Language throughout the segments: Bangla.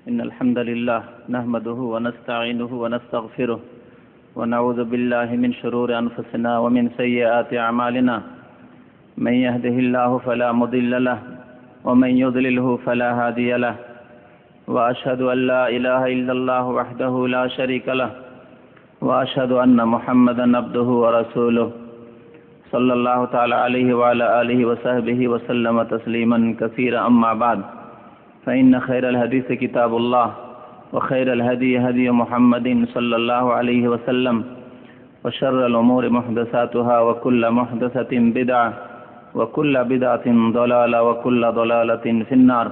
إن الحمد لله نحمده ونستعينه ونستغفره ونعوذ بالله من شرور أنفسنا ومن سيئات أعمالنا من يهده الله فلا مضل له ومن يضلله فلا هادي له وأشهد أن لا إله إلا الله وحده لا شريك له وأشهد أن محمدا عبده ورسوله صلى الله تعالى عليه وعلى آله وصحبه وسلم تسليما كثيرا أما بعد فإن خير الحديث كتاب الله وخير الهدي هدي محمد صلى الله عليه وسلم وشر الأمور محدثاتها وكل محدثة بدعة وكل بدعة ضلالة وكل ضلالة في النار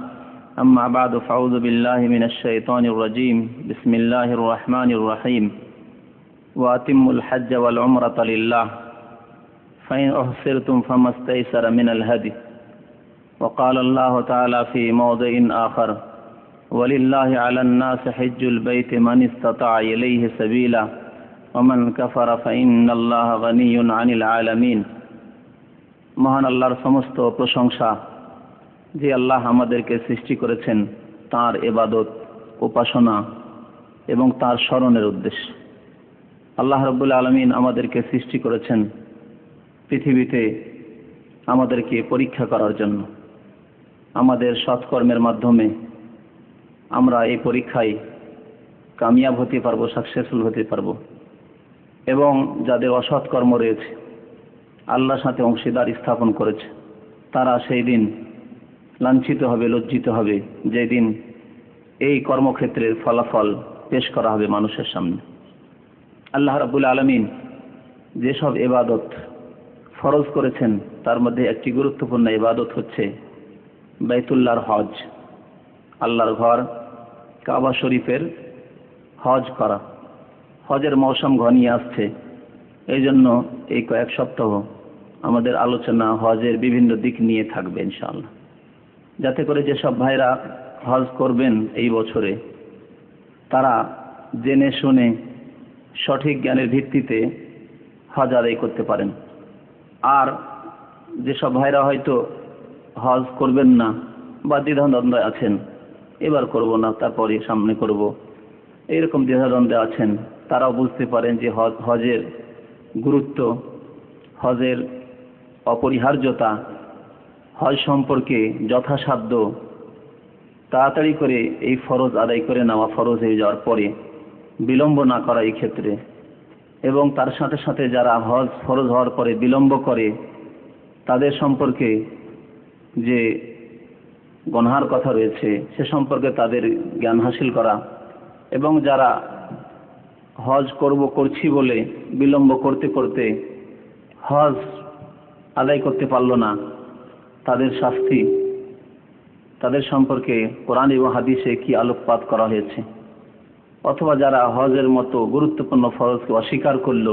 أما بعد فأعوذ بالله من الشيطان الرجيم بسم الله الرحمن الرحيم وأتموا الحج والعمرة لله فإن أحصرتم فما استيسر من الهدي وقال الله تعالى في موضع آخر ولله على الناس حج البيت من استطاع إليه سبيلا ومن كفر فإن الله غني عن العالمين মহান আল্লাহর সমস্ত প্রশংসা যে আল্লাহ আমাদেরকে সৃষ্টি করেছেন তাঁর ইবাদত উপাসনা এবং তাঁর স্মরণের উদ্দেশ্যে। আল্লাহ রাব্বুল আলামিন আমাদেরকে সৃষ্টি করেছেন পৃথিবীতে আমাদেরকে পরীক্ষা করার জন্য। আমাদের সৎকর্মের মাধ্যমে আমরা এই পরীক্ষায় কামিয়াব হতে পারবো, সাকসেসফুল হতে পারবো, এবং যাদের অসৎকর্ম রয়েছে আল্লাহর সাথে অংশীদার স্থাপন করেছে তারা সেই দিন লাঞ্ছিত হবে, লজ্জিত হবে, যেদিন এই কর্মক্ষেত্রের ফলাফল পেশ করা হবে মানুষের সামনে। আল্লাহ রাব্বুল আলামিন যেসব ইবাদত ফরজ করেছেন তার মধ্যে একটি গুরুত্বপূর্ণ ইবাদত হচ্ছে বাইতুল্লাহর হজ, আল্লাহর ঘর কাবা শরীফের হজ করা। হজের মৌসুম ঘনিয়ে আসছে, এই জন্য এই কয়েক সপ্তাহ আমাদের আলোচনা হজের বিভিন্ন দিক নিয়ে থাকবে ইনশাআল্লাহ, যাতে করে যেসব ভাইরা হজ করবেন এই বছরে তারা জেনে শুনে সঠিক জ্ঞানের ভিত্তিতে হজ আদায় করতে পারেন। আর যেসব ভাইরা হয়তো হজ করবেন না বা দ্বিধাদ্বন্দ্বে আছেন, এবার করব না তারপরে সামনে করব, এইরকম দ্বিধাদ্বন্দ্বে আছেন, তারাও বুঝতে পারেন যে হজের গুরুত্ব, হজের অপরিহার্যতা, হজ সম্পর্কে যথাসাধ্য তাড়াতাড়ি করে এই ফরজ আদায় করে নেওয়া, ফরজ হয়ে যাওয়ার পরে বিলম্ব না করা এই ক্ষেত্রে, এবং তার সাথে সাথে যারা হজ ফরজ হওয়ার পরে বিলম্ব করে তাদের সম্পর্কে যে গুনাহের কথা রয়েছে সে সম্পর্কে তাদের জ্ঞান হাসিল করা, এবং যারা হজ করছি বলে বিলম্ব করতে করতে হজ আদায় করতে পারল না তাদের শাস্তি, তাদের সম্পর্কে কোরআন এবং হাদিসে কি আলোকপাত করা হয়েছে, অথবা যারা হজের মতো গুরুত্বপূর্ণ ফরজকে অস্বীকার করলো,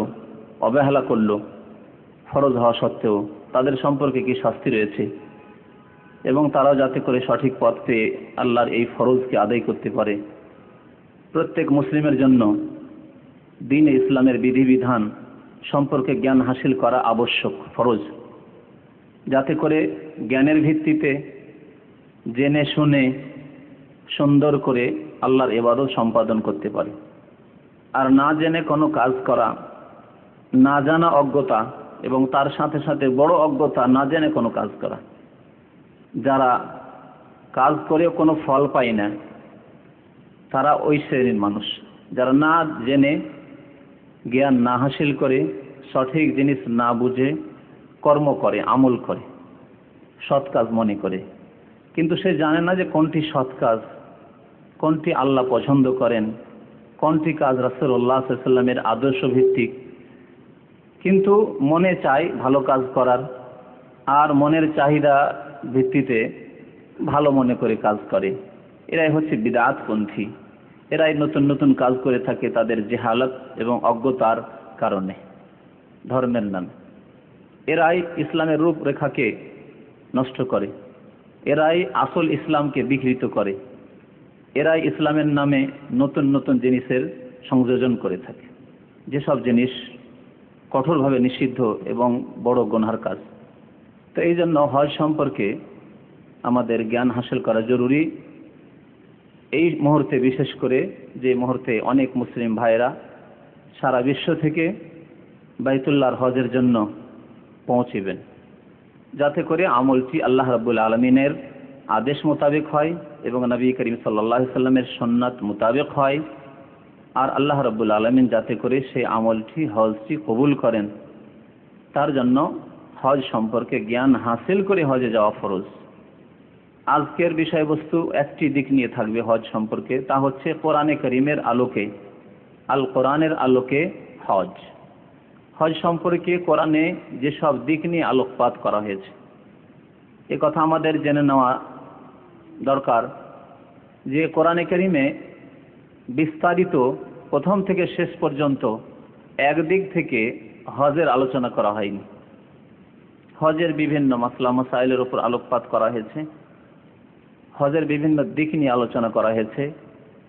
অবহেলা করলো ফরজ হওয়া সত্ত্বেও, তাদের সম্পর্কে কি শাস্তি রয়েছে, এবং তারাও যাতে করে সঠিক পথ পেয়ে আল্লাহর এই ফরজকে আদায় করতে পারে। প্রত্যেক মুসলিমের জন্য দ্বীন ইসলামের বিধিবিধান সম্পর্কে জ্ঞান হাসিল করা আবশ্যক, ফরজ, যাতে করে জ্ঞানের ভিত্তিতে জেনে শুনে সুন্দর করে আল্লাহর ইবাদত সম্পাদন করতে পারে। আর না জেনে কোনো কাজ করা, না জানা অজ্ঞতা, এবং তার সাথে সাথে বড় অজ্ঞতা না জেনে কোনো কাজ করা। যারা কাজ করেও কোনো ফল পায় না তারা ওই শ্রেণীর মানুষ, যারা না জেনে জ্ঞান না হাসিল করে সঠিক জিনিস না বুঝে কর্ম করে, আমল করে, সৎ কাজ মনে করে, কিন্তু সে জানে না যে কোনটি সৎ কাজ, কোনটি আল্লাহ পছন্দ করেন, কোনটি কাজ রাসূলুল্লাহ সাল্লাল্লাহু আলাইহি ওয়াসাল্লামের আদর্শ ভিত্তিক, কিন্তু মনে চায় ভালো কাজ করার, আর মনের চাহিদা ভিত্তিতে ভালো মনে করে কাজ করে। এরাই হচ্ছে বিদআতপন্থী, এরাই নতুন নতুন কাজ করে থাকে তাদের জাহালাত এবং অজ্ঞতার কারণে, ধর্মের নামে। এরাই ইসলামের রূপরেখাকে নষ্ট করে, এরাই আসল ইসলামকে বিকৃত করে, এরাই ইসলামের নামে নতুন নতুন জিনিসের সংযোজন করে থাকে, যেসব জিনিস কঠোরভাবে নিষিদ্ধ এবং বড় গুনাহর কাজ। তো এই জন্য হজ সম্পর্কে আমাদের জ্ঞান হাসিল করা জরুরি। এই মুহূর্তে বিশেষ করে যে মুহূর্তে অনেক মুসলিম ভাইরা সারা বিশ্ব থেকে বাইতুল্লাহর হজের জন্য পৌঁছিবেন, যাতে করে আমলটি আল্লাহ রাব্বুল আলামিনের আদেশ মোতাবেক হয় এবং নবী করিম সাল্লাল্লাহু আলাইহি সাল্লামের সুন্নাত মোতাবেক হয়, আর আল্লাহ রাব্বুল আলামিন যাতে করে সেই আমলটি হজটি কবুল করেন, তার জন্য হজ সম্পর্কে জ্ঞান হাসিল করে হজে যাওয়া ফরজ। আজকের বিষয়বস্তু একটি দিক নিয়ে থাকবে হজ সম্পর্কে, তা হচ্ছে কোরআনে কারীমের আলোকে, আল কোরআনের আলোকে হজ। হজ সম্পর্কে কোরআনে যেসব দিক নিয়ে আলোকপাত করা হয়েছে, এ কথা আমাদের জেনে নেওয়া দরকার যে কোরআনে কারীমে বিস্তারিত প্রথম থেকে শেষ পর্যন্ত একদিক থেকে হজের আলোচনা করা হয়নি। হজের বিভিন্ন মাসলা মাসাইলের উপর আলোকপাত করা হয়েছে, হজের বিভিন্ন দিক নিয়ে আলোচনা করা হয়েছে,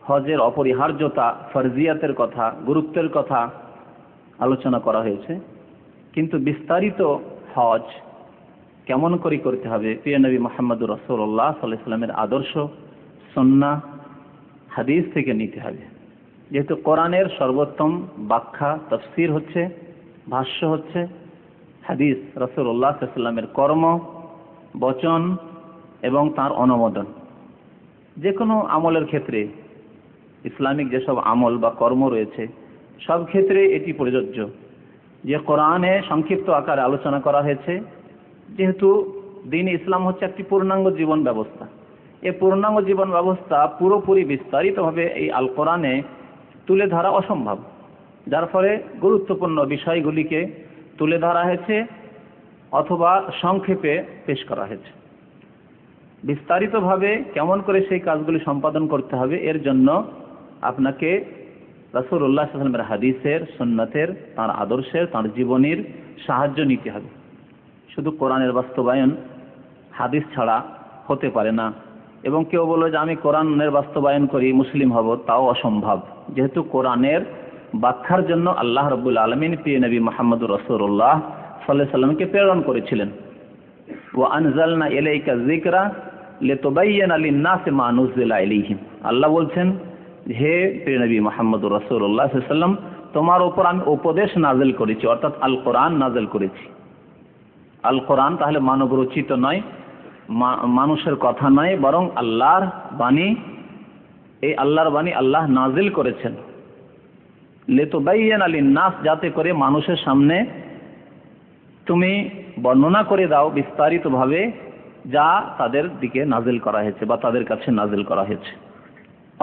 হজের অপরিহার্যতা, ফরজিয়াতের কথা, গুরুত্বের কথা আলোচনা করা হয়েছে। কিন্তু বিস্তারিত হজ কেমন করে করতে হবে, প্রিয় নবী মুহাম্মদুর রাসূলুল্লাহ সাল্লাল্লাহু আলাইহি ওয়াসাল্লামের আদর্শ, সুন্নাহ, হাদিস থেকে নিতে হবে। যেহেতু কোরআনের সর্বোত্তম ব্যাখ্যা, তাফসীর হচ্ছে, ভাষ্য হচ্ছে হাদিস, রাসূলুল্লাহ সাল্লাল্লাহু আলাইহি ওয়াসাল্লামের কর্ম, বচন এবং তার অনুমোদন। যে কোনো আমলের ক্ষেত্রে, ইসলামিক যেসব আমল বা কর্ম রয়েছে সব ক্ষেত্রে এটি প্রযোজ্য যে কোরআনে সংক্ষিপ্ত আকারে আলোচনা করা হয়েছে। যেহেতু দ্বীন ইসলাম হচ্ছে একটি পূর্ণাঙ্গ জীবন ব্যবস্থা, এই পূর্ণাঙ্গ জীবন ব্যবস্থা পুরোপুরি বিস্তারিতভাবে এই আল কোরআনে তুলে ধরা অসম্ভব, যার ফলে গুরুত্বপূর্ণ বিষয়গুলিকে তুলে ধরা হয়েছে অথবা সংক্ষেপে পেশ করা হয়েছে। বিস্তারিতভাবে কেমন করে সেই কাজগুলি সম্পাদন করতে হবে, এর জন্য আপনাকে রাসূলুল্লাহ সাল্লাল্লাহু আলাইহি ওয়াসাল্লামের হাদিসের, সুন্নাতের, তাঁর আদর্শের, তাঁর জীবনীর সাহায্য নিতে হবে। শুধু কোরআনের বাস্তবায়ন হাদিস ছাড়া হতে পারে না, এবং কেউ বলে যে আমি কোরআনের বাস্তবায়ন করি মুসলিম হব, তাও অসম্ভব। যেহেতু কোরআনের ব্যাখ্যার জন্য আল্লাহ রাব্বুল আলামিন প্রিয় নবী মুহাম্মদুর রাসূলুল্লাহ সাল্লাল্লাহু আলাইহি ওয়াসাল্লামকে প্রেরণ করেছিলেন। ওয়া আনজালনা ইলাইকা যিকরা লিতুবাইয়িনা লিন-নাসি মা নুযিলা ইলাইহিম। আল্লাহ বলছেন, হে প্রিয় নবী মুহাম্মদুর রাসূলুল্লাহ সাল্লাল্লাহু আলাইহি ওয়াসাল্লাম, তোমার উপর আমি উপদেশ নাযিল করেছি, অর্থাৎ আল কোরআন নাযিল করেছি। আল কোরআন তাহলে মানব রচিত নয়, মানুষের কথা নয়, বরং আল্লাহর বাণী। এই আল্লাহর বাণী আল্লাহ নাযিল করেছেন লিতুবাইয়িনা লিন-নাস, যাতে করে মানুষের সামনে তুমি বর্ণনা করে দাও বিস্তারিতভাবে যা তাদের দিকে নাযিল করা হয়েছে বা তাদের কাছে নাযিল করা হয়েছে।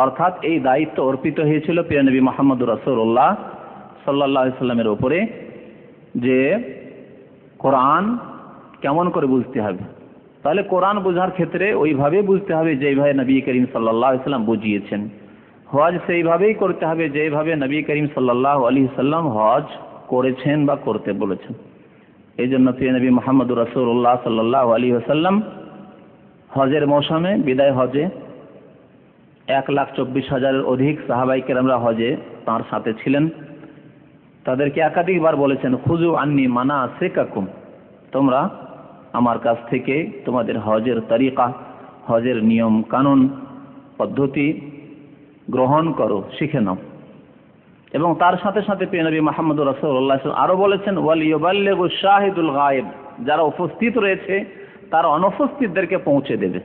অর্থাৎ এই দায়িত্ব অর্পিত হয়েছিল প্রিয় নবী মুহাম্মদুর রাসূলুল্লাহ সাল্লাল্লাহু আলাইহি ওয়াসাল্লামের উপরে, যে কোরআন কেমন করে বুঝতে হবে। তাহলে কোরআন বোঝার ক্ষেত্রে ওইভাবে বুঝতে হবে যেইভাবে নবী করিম সাল্লাল্লাহু আলাইহি ওয়াসাল্লাম বুঝিয়েছেন। হজ সেইভাবেই করতে হবে যেভাবে নবী করিম সাল্লাল্লাহু আলাইহি ওয়াসাল্লাম হজ করেছেন বা করতে বলেছেন। এই জন্য প্রিয় নবী মুহাম্মদুর রাসূলুল্লাহ সাল্লাল্লাহু আলাইহি ওয়াসাল্লাম হজের মৌসুমে, বিদায় হজে 1,24,000-এর অধিক সাহাবায়ে কেরামরা হজে তাঁর সাথে ছিলেন। তাদেরকে একাধিকবার বলেছেন, খুযু আন্নী মানাসিকাকুম, তোমরা আমার কাছ থেকে তোমাদের হজের তরিকা, হজের নিয়ম কানুন পদ্ধতি গ্রহণ করো, শিখে নাও। এবং তার সাথে সাথে প্রিয় নবী মুহাম্মদুর রাসূলুল্লাহ আরো বলেছেন, ওয়াল ইউবাল্লিগু শাহিদুল গায়েব, যারা উপস্থিত রয়েছে তারা অনুপস্থিতদেরকে পৌঁছে দেবে।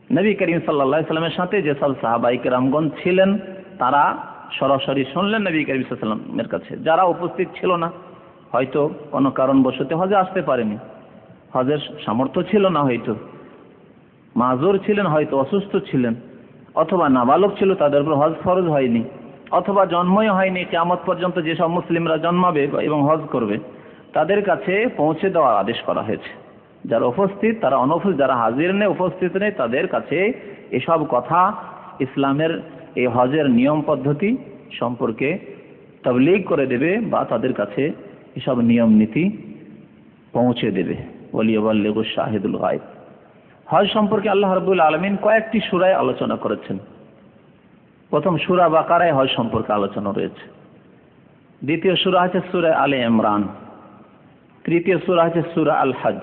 নবী করিম সাল্লাল্লাহু আলাইহি ওয়াসাল্লামের সাথে যেসব সাহাবায়ে কেরামগণ ছিলেন তারা সরাসরি শুনলেন নবী করিম সাল্লাল্লাহু আলাইহি ওয়াসাল্লামের কাছে। যারা উপস্থিত ছিল না, হয়তো কোনো কারণবশত হজে আসতে পারেনি, হজের সামর্থ্য ছিল না, হয়তো মাযুর ছিলেন, হয়তো অসুস্থ ছিলেন, অথবা নাবালক ছিল, তাদের উপর হজ ফরজ হয়নি, অথবা জন্মই হয়নি, কিয়ামত পর্যন্ত যেসব মুসলিমরা জন্মাবে এবং হজ করবে তাদের কাছে পৌঁছে দেওয়ার আদেশ করা হয়েছে। যারা উপস্থিত তারা অনুপস্থিত, যারা হাজির নেই, উপস্থিত নেই, তাদের কাছে এসব কথা, ইসলামের এই হজের নিয়ম পদ্ধতি সম্পর্কে তাবলীগ করে দেবে বা তাদের কাছে এসব নিয়ম নীতি পৌঁছে দেবে। ওয়ালিয়াবাল্লিগু শাহিদুল গায়ব। হজ সম্পর্কে আল্লাহ রাব্বুল আলামিন কয়েকটি সূরায় আলোচনা করেছেন। প্রথম সূরা বাকারায় হজ সম্পর্কে আলোচনা রয়েছে, দ্বিতীয় সূরা হচ্ছে সূরা আলে ইমরান, তৃতীয় সূরা হচ্ছে সূরা আল হজ।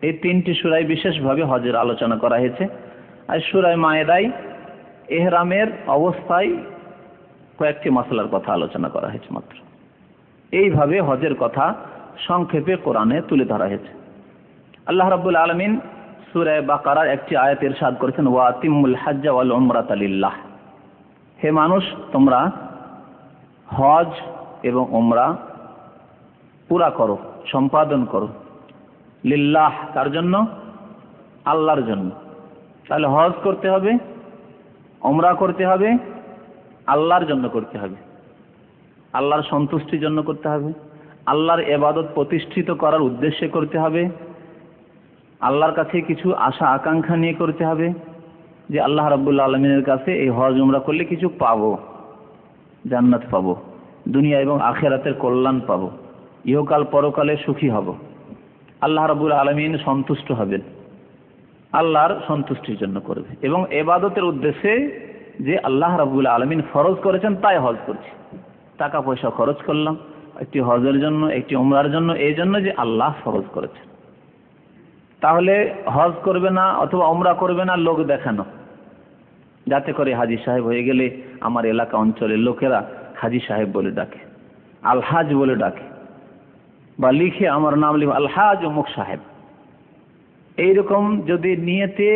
এই তিনটি সূরায় বিশেষভাবে হজের আলোচনা করা হয়েছে। আর সূরা মায়েদায় এহরামের অবস্থায় কয়েকটি মাসলার কথা আলোচনা করা হয়েছে মাত্র। এইভাবে হজের কথা সংক্ষেপে কোরআনে তুলে ধরা হয়েছে। আল্লাহ রাব্বুল আলামিন সূরা বাকারার একটি আয়াতে ইরশাদ করেছেন, ওয়া আতিমুল হজ্জা ওয়াল উমরাতা লিল্লাহ, হে মানুষ তোমরা হজ এবং উমরা পুরা করো, সম্পাদন করো। লিল্লাহ, কার জন্য? আল্লাহর জন্য। তাহলে হজ করতে হবে, উমরা করতে হবে, আল্লাহর জন্য করতে হবে, আল্লাহর সন্তুষ্টির জন্য করতে হবে, আল্লাহর ইবাদত প্রতিষ্ঠিত করার উদ্দেশ্যে করতে হবে, আল্লাহর কাছে কিছু আশা আকাঙ্ক্ষা নিয়ে করতে হবে যে আল্লাহ রাব্বুল আলামিনের কাছে এই হজ উমরা করলে কিছু পাবো, জান্নাত পাবো, দুনিয়া এবং আখিরাতের কল্যাণ পাবো, ইহকাল পরকালে সুখী হব, আল্লাহ রাব্বুল আলামিন সন্তুষ্ট হবেন, আল্লাহর সন্তুষ্টির জন্য করবে এবং ইবাদতের উদ্দেশ্যে যে আল্লাহ রাব্বুল আলামিন ফরজ করেছেন তাই হজ করছি। টাকা পয়সা খরচ করলাম একটি হজের জন্য, একটি উমরার জন্য, এই জন্য যে আল্লাহ ফরজ করেছেন। তাহলে হজ করবে না অথবা উমরা করবে না লোক দেখানো, যাতে করে হাজী সাহেব হয়ে গেলে আমার এলাকা অঞ্চলের লোকেরা হাজী সাহেব বলে ডাকে, আলহাজ বলে ডাকে, বা লিখে আমার নাম লিখে আলহাজ অমুক সাহেব। এইরকম যদি নিয়তে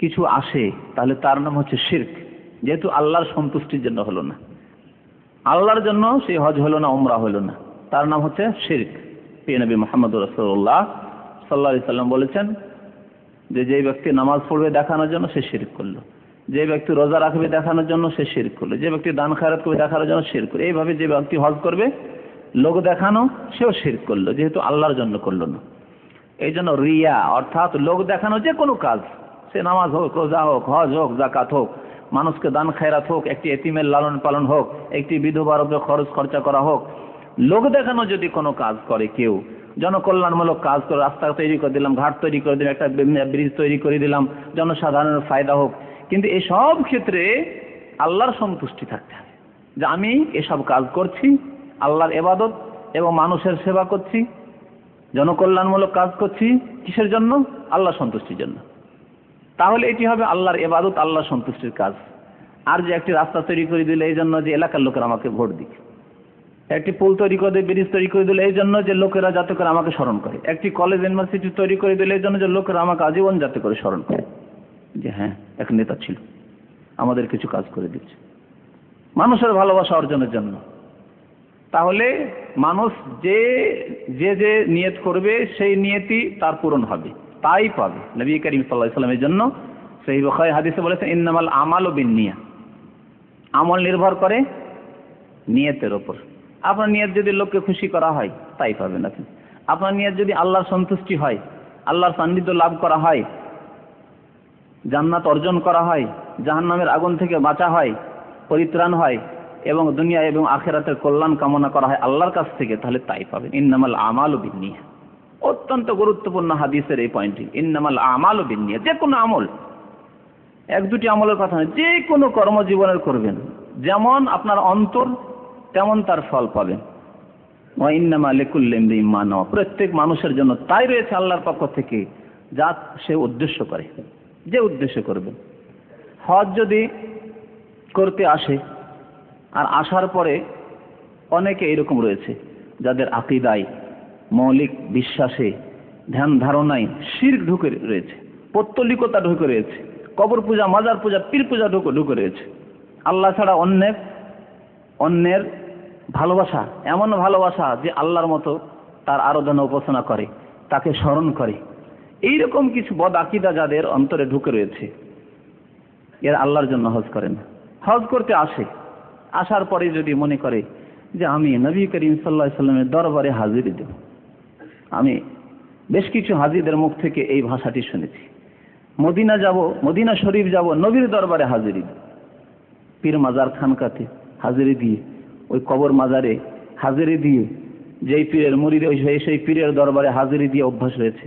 কিছু আসে তাহলে তার নাম হচ্ছে শিরক, যেহেতু আল্লাহর সন্তুষ্টির জন্য হলো না, আল্লাহর জন্য সেই হজ হলো না, উমরা হলো না, তার নাম হচ্ছে শিরক। প্রিয় নবী মুহাম্মদ রাসূলুল্লাহ সাল্লাল্লাহু আলাইহি সাল্লাম বলেছেন যে যে ব্যক্তি নামাজ পড়বে দেখানোর জন্য সে শিরক করলো, যে ব্যক্তি রোজা রাখবে দেখানোর জন্য সে শিরক করলো, যে ব্যক্তি দান খয়রাত করবে দেখানোর জন্য শিরক করলো। এইভাবে যে ব্যক্তি হজ করবে লোক দেখানো, সেও শিরক করলো, যেহেতু আল্লাহর জন্য করলো না। এই জন্য রিয়া অর্থাৎ লোক দেখানো যে কোনো কাজ, সে নামাজ হোক, রোজা হোক, হজ হোক, জাকাত হোক, মানুষকে দান খয়রাত হোক, একটি এতিমের লালন পালন হোক, একটি বিধবার উপরে খরচ খরচা করা হোক, লোক দেখানো যদি কোনো কাজ করে কেউ, জনকল্যাণমূলক কাজ করে, রাস্তা তৈরি করে দিলাম, ঘাট তৈরি করে দিলাম, একটা ব্রিজ তৈরি করে দিলাম, জনসাধারণের ফায়দা হোক, কিন্তু এসব ক্ষেত্রে আল্লাহর সন্তুষ্টি থাকতে হবে যে আমি এসব কাজ করছি আল্লাহর ইবাদত এবং মানুষের সেবা করছি, জনকল্যাণমূলক কাজ করছি, কিসের জন্য? আল্লাহর সন্তুষ্টির জন্য। তাহলে এটি হবে আল্লাহর ইবাদত, আল্লাহর সন্তুষ্টির কাজ। আর যে একটি রাস্তা তৈরি করে দিলে এই জন্য যে এলাকার লোকেরা আমাকে ভোট দিক, একটি পুল তৈরি করে দিলে, ব্রিজ তৈরি করে দিলে এই জন্য যে লোকেরা যাতে করে আমাকে স্মরণ করে, একটি কলেজ ইউনিভার্সিটি তৈরি করে দিলে এই জন্য যে লোকেরা আমাকে আজীবন যাতে করে স্মরণ করে যে হ্যাঁ এক নেতা ছিল, আমাদের কিছু কাজ করে দিচ্ছে, মানুষের ভালোবাসা অর্জনের জন্য। তাহলে মানুষ যে যে যে নিয়ত করবে সেই নিয়তই তার পূরণ হবে, তাই পাবে। নবী করিম সাল্লাল্লাহু আলাইহি ওয়াসাল্লামের জন্য সহিহ বুখারী হাদিসে বলেছেন, ইন্নামাল আমালু বিন্নিয়াত, আমল নির্ভর করে নিয়তের উপর। আপনার নিয়ত যদি লোককে খুশি করা হয় তাই পাবেন আপনি। আপনার নিয়ত যদি আল্লাহর সন্তুষ্টি হয়, আল্লাহর সান্নিধ্য লাভ করা হয়, জান্নাত অর্জন করা হয়, জাহান্নামের আগুন থেকে বাঁচা হয়, পরিত্রাণ হয় এবং দুনিয়া এবং আখিরাতের কল্যাণ কামনা করা হয় আল্লাহর কাছ থেকে, তাহলে তাই পাবেন। ইন্নামাল আমালু বিন্নিয়াত, অত্যন্ত গুরুত্বপূর্ণ হাদিসের এই পয়েন্টটি। ইন্নামাল আমালু বিন্নিয়াত, যে কোনো আমল, এক দুটি আমলের কথা নয়, যে কোনো কর্মজীবনের করবেন, যেমন আপনার অন্তর তেমন তার ফল পাবেন। ওয়া ইন্নামা লিকুল্লি ইমরিইন মা নাওয়া, প্রত্যেক মানুষের জন্য তাই রয়েছে আল্লাহর পক্ষ থেকে যা সে উদ্দেশ্য করে, যে উদ্দেশ্য করবে। হজ যদি করতে আসে আর আসার পরে অনেকে এরকম রয়েছে যাদের আকীদায়, মৌলিক বিশ্বাসে, ধ্যান ধারণায় শিরক ঢুকে রয়েছে, পৌত্তলিকতা ঢুকে রয়েছে, কবর পূজা, মাজার পূজা, পীর পূজা ঢুকে রয়েছে, আল্লাহ ছাড়া অন্যের ভালোবাসা, এমন ভালোবাসা যে আল্লাহর মতো তার আরাধনা উপাসনা করে, তাকে স্মরণ করে, এইরকম কিছু বদ আকীদা যাদের অন্তরে ঢুকে রয়েছে, এর আল্লাহর জন্য হজ করে না। হজ করতে আসে, আসার পরে যদি মনে করে যে আমি নবী করিম সাল্লাল্লাহু আলাইহি সাল্লামের দরবারে হাজিরি দেব, আমি বেশ কিছু হাজীদের মুখ থেকে এই ভাষাটি শুনেছি, মদিনা যাব, মদিনা শরীফ যাব, নবীর দরবারে হাজিরি দেব, পীর মাজার খানকাতে হাজিরি দিয়ে, ওই কবর মাজারে হাজিরি দিয়ে, যেই পীরের মুরিদ সেই পীরের দরবারে হাজিরি দিয়ে অভ্যাস রয়েছে।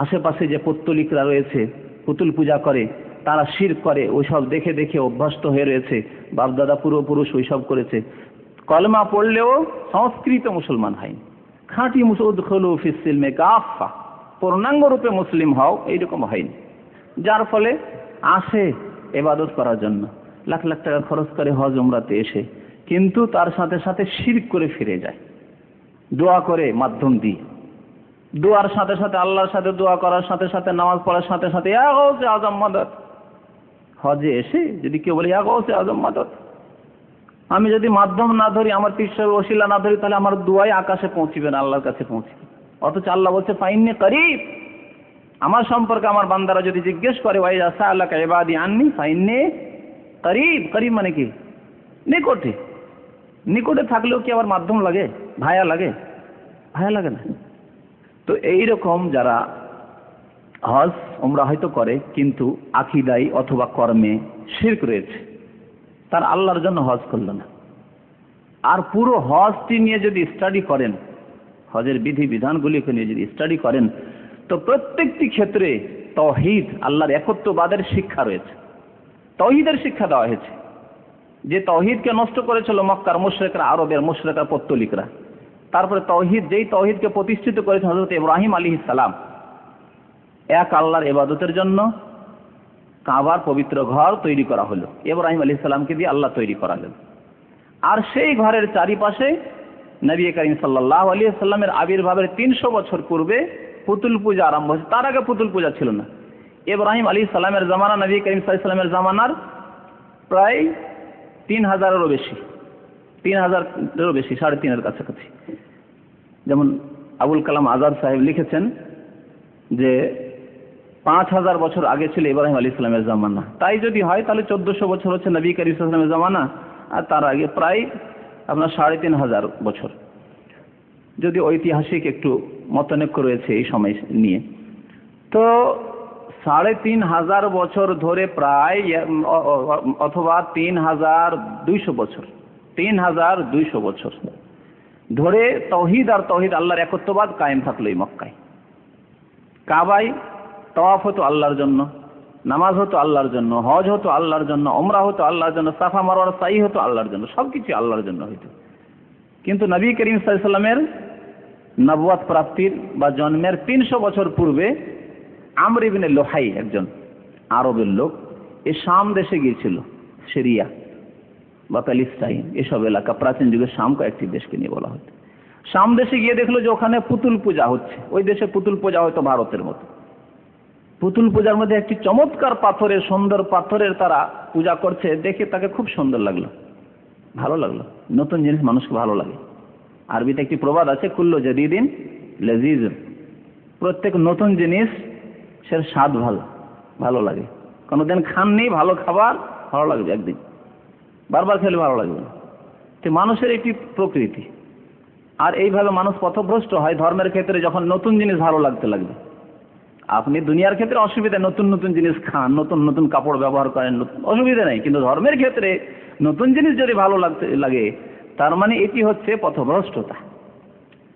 আশেপাশে যে পৌত্তলিকরা রয়েছে, পুতুল পূজা করে, তারা শিরক করে, ওইসব দেখে দেখে অভ্যস্ত হয়ে রয়েছে, বাপদাদা পূর্বপুরুষ ওইসব করেছে। কলমা পড়লেও সংস্কৃত মুসলমান হয়নি, খাঁটি উদখুলু ফিস সিলমে কাফা, পূর্ণাঙ্গ রূপে মুসলিম হও, এইরকম হয়নি। যার ফলে আসে ইবাদত করার জন্য, লাখ লাখ টাকা খরচ করে হজ উমরাতে এসে কিন্তু তার সাথে সাথে শিরক করে ফিরে যায়, দোয়া করে মাধ্যম দিয়ে, দোয়ার সাথে সাথে আল্লাহর সাথে দোয়া করার সাথে সাথে নামাজ পড়ার সাথে সাথে ইয়া গাউসে আজম মাদদ। হজে এসে যদি কেউ বলে ইয়া গাউসে আজম মাদদ, আমি যদি মাধ্যম না ধরি, আমার পীরের ওসিলা না ধরি, তাহলে আমার দোয়াই আকাশে পৌঁছবে না, আল্লাহর কাছে পৌঁছবে। অথচ আল্লাহ বলছে ফাইন্নী করিব, আমার সম্পর্কে আমার বান্দারা যদি জিজ্ঞেস করে ওয়াইজা সাআলাকা ইবাদি আন্নী ফাইন্নী করিব। করিব মানে কি? নিকটে। নিকটে থাকলেও কি আবার মাধ্যম লাগে? ভায়া লাগে? ভায়া লাগে না। তো এইরকম যারা হজ উমরা হয়তো করে কিন্তু আকীদায় অথবা কর্মে শিরক রয়েছে, তার আল্লাহর জন্য হজ করলো না। আর পুরো হজটি নিয়ে যদি স্টাডি করেন, হজের বিধি বিধানগুলিকে নিয়ে যদি স্টাডি করেন, তো প্রত্যেকটি ক্ষেত্রে তাওহীদ, আল্লাহর একত্ববাদের শিক্ষা রয়েছে, তাওহীদের শিক্ষা দেওয়া হয়েছে। যে তাওহীদকে নষ্ট করেছিল মক্কার মুশরিকরা, আরবের মুশরিকরা, পত্তলিকরা, তারপরে তাওহীদ, যেই তাওহীদকে প্রতিষ্ঠিত করেছেন হযরত ইব্রাহিম আলাইহিস সালাম, এক আল্লাহর ইবাদতের জন্য কাবার পবিত্র ঘর তৈরি করা হলো, ইব্রাহিম আলাইহিস সালামকে দিয়ে আল্লাহ তৈরি করালেন। আর সেই ঘরের চারিপাশে নবী করিম সাল্লাল্লাহু আলাইহি ওয়াসাল্লামের আবির্ভাবের 300 বছর পূর্বে পুতুল পূজা আরম্ভ হয়েছে। তার আগে পুতুল পূজা ছিল না। ইব্রাহিম আলাইহিস সালামের জামানা, নবী করিম সাল্লাল্লাহু আলাইহি ওয়াসাল্লামের জামানার প্রায় 3000-এরও বেশি, 3000-এরও বেশি, 3.5-এর কাছাকাছি। যেমন আবুল কালাম আজাদ সাহেব লিখেছেন যে 5000 বছর আগে ছিল ইব্রাহিম আলাইহিস সালামের জামানা। তাই যদি হয় তাহলে 1400 বছর হচ্ছে নবী করিম সাল্লাল্লাহু আলাইহি ওয়াসাল্লামের জামানা, আর তার আগে প্রায় আপনার 3500 বছর, যদি ঐতিহাসিক একটু মতানৈক্য রয়েছে এই সময় নিয়ে। তো 3500 বছর ধরে প্রায়, অথবা 3200 বছর, 3200 বছর ধরে তাওহীদ আর তাওহীদ আল্লাহর একত্ববাদ কায়েম থাকলো এই মক্কায়। কাবায় তাওয়াফ হতো আল্লাহর জন্য, নামাজ হতো আল্লাহর জন্য, হজ হতো আল্লাহর জন্য, উমরা হতো আল্লাহর জন্য, সাফা মারওয়ার সাই হতো আল্লাহর জন্য, সবকিছু আল্লাহর জন্য হইতো। কিন্তু নবী করিম সাল্লাল্লাহু আলাইহি ওয়াসাল্লামের নবুয়ত প্রাপ্তির বা জন্মের 300 বছর পূর্বে আমর ইবনে লুহাই, একজন আরবের লোক, এই শাম দেশে গিয়েছিল, সিরিয়া বা প্যালেস্টাইন, এসব এলাকা, প্রাচীন যুগের শাম কয়েকটি দেশকে নিয়ে বলা হতো। শাম দেশে গিয়ে দেখলো যে ওখানে পুতুল পূজা হচ্ছে। ওই দেশে পুতুল পূজা হয়তো ভারতের মতো। পুতুল পূজার মধ্যে একটি চমৎকার পাথরের, সুন্দর পাথরের তারা পূজা করছে, দেখে তাকে খুব সুন্দর লাগলো, ভালো লাগলো। নতুন জিনিস মানুষকে ভালো লাগে। আরবিতে একটি প্রবাদ আছে, কুল্লু জাদিদিন লাযীজ, প্রত্যেক নতুন জিনিস সের স্বাদ ভালো, ভালো লাগে। কোনোদিন খাননি ভালো খাবার, ভালো লাগবে একদিন, বারবার খেলে ভালো লাগবে না। তো মানুষের একটি প্রকৃতি। আর এইভাবে মানুষ পথভ্রষ্ট হয় ধর্মের ক্ষেত্রে, যখন নতুন জিনিস ভালো লাগতে লাগবে। আপনি দুনিয়ার ক্ষেত্রে অসুবিধা, নতুন নতুন জিনিস খান, নতুন নতুন কাপড় ব্যবহার করেন, অসুবিধা নেই। কিন্তু ধর্মের ক্ষেত্রে নতুন জিনিস যদি ভালো লাগতে লাগে, তার মানে এটি হচ্ছে পথভ্রষ্টতা।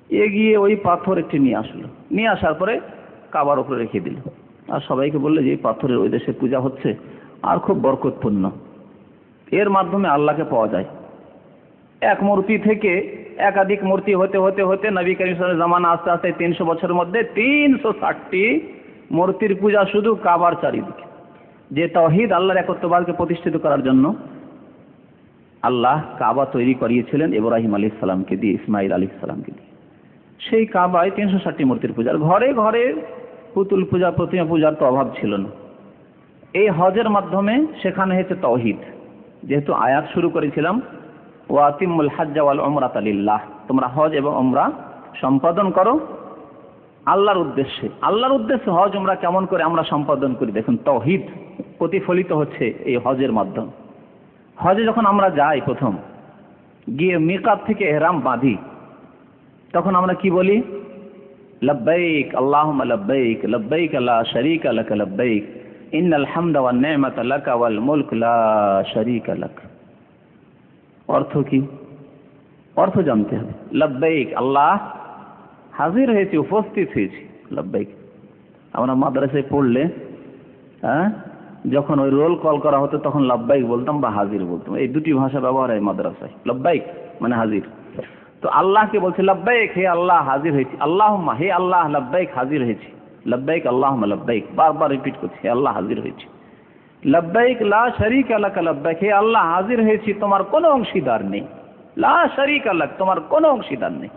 এগিয়ে ওই পাথর একটি নিয়ে আসলো, নিয়ে আসার পরে কাবার উপরে রেখে দিল, আর সবাইকে বললো যে এই পাথরের ওই দেশে পূজা হচ্ছে, আর খুব বরকতপূর্ণ, এর মাধ্যমে আল্লাহকে পাওয়া যায়। এক মূর্তি থেকে একাধিক মূর্তি হতে হতে হতে নবী করিম সাল্লাল্লাহু আলাইহি ওয়াসাল্লামের জামানা আস্তে আস্তে 300 বছরের মধ্যে 360টি মূর্তির পূজা শুধু কাবার চারিদিকে। যে তাওহীদ, আল্লাহর একত্ববাদকে প্রতিষ্ঠিত করার জন্য আল্লাহ কাবা তৈরি করিয়েছিলেন ইব্রাহিম আলাইহিস সালামকে দিয়ে, ইসমাইল আলাইহিস সালামকে দিয়ে, সেই কাবায় 360টি মূর্তির পূজা। ঘরে ঘরে পুতুল পূজা, প্রতিমা পূজার তো অভাব ছিল না। এই হজের মাধ্যমে শেখানো হয়েছে তাওহীদ। যেহেতু আয়াত শুরু করেছিলাম ওয়াতিমুল হাজ্জা ওয়াল উমরাতা লিল্লাহ, তোমরা হজ এবং উমরা সম্পাদন করো আল্লাহর উদ্দেশ্যে। আল্লাহর উদ্দেশ্যে হজ উমরা কেমন করে আমরা সম্পাদন করি দেখুন, তাওহীদ প্রতিফলিত হচ্ছে এই হজের মাধ্যমে। হজে যখন আমরা যাই, প্রথম গিয়ে মিকাত থেকে ইহরাম বাঁধি, তখন আমরা কি বলি? লব্বাইক আল্লাহুম্মা লব্বাইক, লব্বাইক লা শারীকা লাক লব্বাইক, ইন্নাল হামদা ওয়ান নি'মাতা লাকা ওয়াল মুলক লা শারীকা লাক। অর্থ কি? অর্থ জানতে হবে। লব্বাইক, আল্লাহ হাজির হয়েছি, উপস্থিত হয়েছি, লব্বাইক। আমরা মাদ্রাসায় পড়লে যখন ওই রোল কল করা হতো তখন লব্বাইক বলতাম বা হাজির বলতাম, এই দুটি ভাষা ব্যবহার হয় মাদ্রাসায়। লব্বাইক মানে হাজির। তো আল্লাহকে বলছে লব্বাইক, হে আল্লাহ হাজির হয়েছি। আল্লাহুম্মা, হে আল্লাহ, লব্বাইক হাজির হয়েছি। লব্বাইক আল্লাহুম্মা লব্বাইক, বারবার রিপিট করছি, হে আল্লাহ হাজির হয়েছি। লব্বাইক লা শারীকা লাক লব্বাইক, হে আল্লাহ হাজির হয়েছি, তোমার কোনো অংশীদার নেই। লা শারীকা লাক, তোমার কোনো অংশীদার নেই।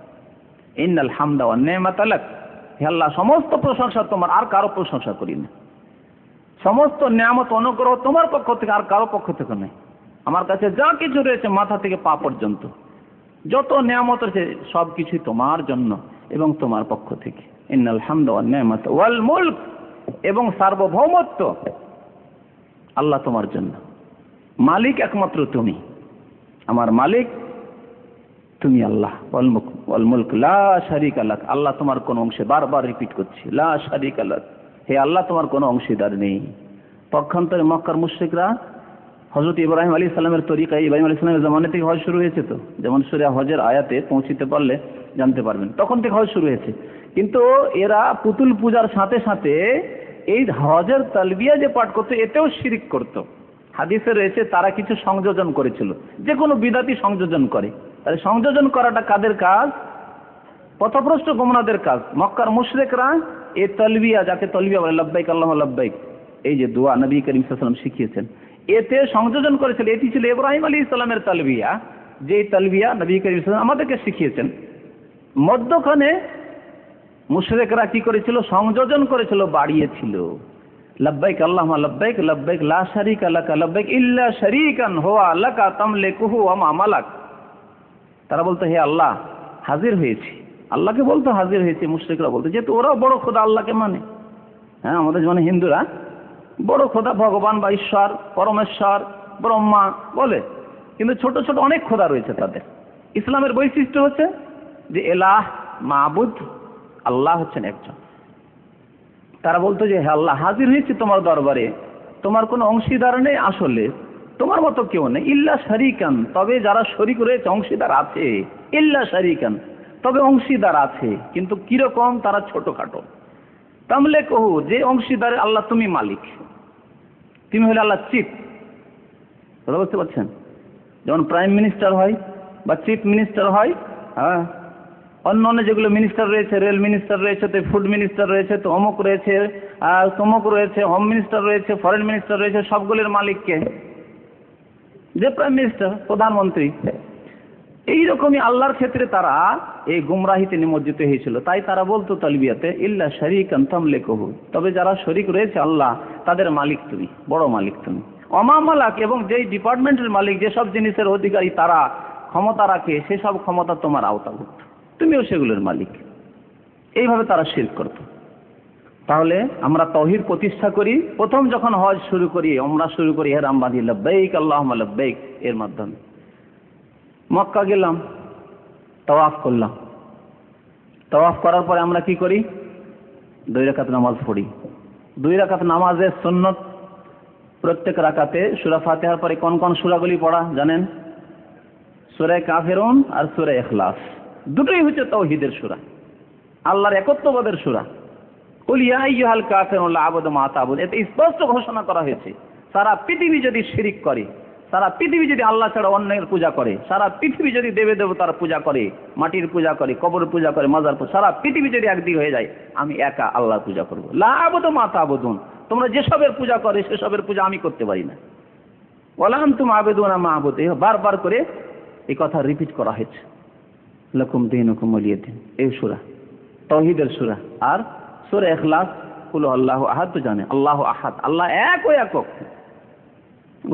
ইন্নাল হামদা ওয়ান নি'মাতা লাক, হে আল্লাহ সমস্ত প্রশংসা তোমার, আর কারো প্রশংসা করি না। সমস্ত নিয়ামত অনুগ্রহ তোমার পক্ষ থেকে, আর কারো পক্ষ থেকে নেই। আমার কাছে যা কিছু রয়েছে মাথা থেকে পা পর্যন্ত, যত নিয়ামত রয়েছে সব কিছুই তোমার জন্য এবং তোমার পক্ষ থেকে। ইন্নাল হামদা ওয়ান নি'মাতা ওয়াল মুলক, এবং সার্বভৌমত্ব আল্লাহ তোমার জন্য। মালিক একমাত্র তুমি, আমার মালিক তুমি আল্লাহ। ওয়াল মুলক লা শারীকা লাক, আল্লাহ তোমার কোনো অংশে, বারবার রিপিট করছি, লা শারীকা লাক, হে আল্লাহ তোমার কোনো অংশীদার নেই। পক্ষান্তরে মক্কার মুশরিকরা হযরত ইব্রাহিম আলাইহিস সালামের তরিকায়, ইব্রাহিম আলাইহিস সালামের জামানা থেকে হজ শুরু হয়েছে, তো যেমন সূরা হজের আয়াতে পৌঁছতে পারলে জানতে পারবেন, তখন থেকে হজ শুরু হয়েছে। কিন্তু এরা পুতুল পূজার সাথে সাথে এই হজের তালবিয়া যে পাঠ করতো এতেও শিরিক করত। হাদিসে রয়েছে তারা কিছু সংযোজন করেছিল, যে কোনো বিদাতি সংযোজন করে। তাহলে সংযোজন করাটা কাদের কাজ? পথভ্রষ্ট গোমরাহদের কাজ। মক্কার মুশরিকরা এই তালবিয়া, যাকে তালবিয়া বলে, লব্বাইক আল্লাহুম্মা লব্বাইক, এই যে দোয়া নবী করিম সাল্লাল্লাহু আলাইহি ওয়াসাল্লাম শিখিয়েছেন, এতে সংযোজন করেছিল। এটি ছিল ইব্রাহিম আলাইহিস সালামের তালবিয়া, যে তালবিয়া নবী করিম সাল্লাল্লাহু আলাইহি ওয়াসাল্লাম আমাদেরকে শিখিয়েছেন। মধ্যখানে মুশরিকরা কি করেছিল? সংযোজন করেছিল, বাড়িয়েছিল। লব্বাইক আল্লাহুম্মা লব্বাইক, লব্বাইক লা শারীকা লাক লব্বাইক ইল্লা শারীকান হুয়া লাকা তামলিকুহু ওয়া মা মালাক। তারা বলতো হে আল্লাহ হাজির হয়েছি, আল্লাহকে বলতো হাজির হয়েছে। মুশরিকরা বলতো, যেহেতু ওরাও বড় খোদা আল্লাহকে মানে, হ্যাঁ আমাদের মানে হিন্দুরা বড় খোদা ভগবান বা ঈশ্বর, পরমেশ্বর, ব্রহ্মা বলে, কিন্তু ছোট ছোট অনেক খোদা রয়েছে তাদের। ইসলামের বৈশিষ্ট্য হচ্ছে যে এলাহ, মাবুদ, আল্লাহ হচ্ছেন একজন। তারা বলতো যে হে আল্লাহ হাজির হয়েছি তোমার দরবারে, তোমার কোনো অংশীদার নেই, আসলে তোমার মতো কেউ নেই। ইল্লা শারীকান, তবে যারা শরীক রয়েছে, অংশীদার আছে। ইল্লা শারীকান, তবে অংশীদার আছে, কিন্তু কিরকম? তারা ছোটখাটো। তামলিকুহু, যে অংশীদার আল্লাহ তুমি মালিক, তুমি হলে আল্লাহ চিফ। কথা বুঝতে পারছেন? যেমন প্রাইম মিনিস্টার হয় বা চিফ মিনিস্টার হয়, হ্যাঁ, অন্য অন্য যেগুলো মিনিস্টার রয়েছে, রেল মিনিস্টার রয়েছে, তো ফুড মিনিস্টার রয়েছে, তো অমুক রয়েছে, তমুক রয়েছে, হোম মিনিস্টার রয়েছে, ফরেন মিনিস্টার রয়েছে, সবগুলোর মালিককে যে প্রাইম মিনিস্টার, প্রধানমন্ত্রী। এইরকমই আল্লাহর ক্ষেত্রে তারা এই গুমরাহিতে নিমজ্জিত হয়েছিল। তাই তারা বলতো তালবিয়াতে ইল্লা শারীকান তামলিকুহু, তবে যারা শরীক রয়েছে আল্লাহ, তাদের মালিক তুমি, বড় মালিক তুমি। ওমা মালাক, এবং যেই ডিপার্টমেন্টের মালিক, যেসব জিনিসের অধিকারী তারা ক্ষমতা রাখে, সেসব ক্ষমতা তোমার আওতাভুক্ত, তুমিও সেগুলোর মালিক। এইভাবে তারা শিরক করত। তাহলে আমরা তাওহীদ প্রতিষ্ঠা করি, প্রথম যখন হজ শুরু করি, উমরা শুরু করি, ইহরাম বাঁধি, লব্বাইক আল্লাহুম্মা লব্বাইক এর মাধ্যমে। মক্কা গেলাম, তাওয়াফ করলাম, তাওয়াফ করার পরে আমরা কি করি? 2 রাকাত নামাজ পড়ি। 2 রাকাত নামাজের সুন্নত, প্রত্যেক রাকাতে সূরা ফাতিহার পরে কোন কোন সূরাগুলি পড়া জানেন? সূরা কাফিরুন আর সূরা ইখলাস, দুটোই হচ্ছে তাওহীদের সূরা, আল্লাহর একত্ববাদের সূরা। কুল ইয়া আইয়ুহাল কাফিরুন লা আ'বুদু মা তা'বুদুন, এতে স্পষ্ট ঘোষণা করা হয়েছে সারা পৃথিবী যদি শিরিক করে, সারা পৃথিবী যদি আল্লাহ ছাড়া অন্যের পূজা করে, সারা পৃথিবী যদি দেবে দেবতার পূজা করে, মাটির পূজা করে, কবর পূজা করে, মাজার পূজা, সারা পৃথিবী যদি একদিকে হয়ে যায়, আমি একা আল্লাহর পূজা করব। লা আ'বুদু মা তা'বুদুন, তোমরা যেসবের পূজা করে সেসবের পূজা আমি করতে পারি না। ওয়ালা আনতুম আ'বুদুনা মা আ'বুদু, বারবার করে এই কথা রিপিট করা হয়েছে। লাকুম দীনুকুম ওয়ালিয়া দীন, এই সূরা তাওহীদের সূরা। আর সূরা ইখলাস, কুল আল্লাহু আহাদ, তো জানে আল্লাহু আহাদ, আল্লাহ এক ও একক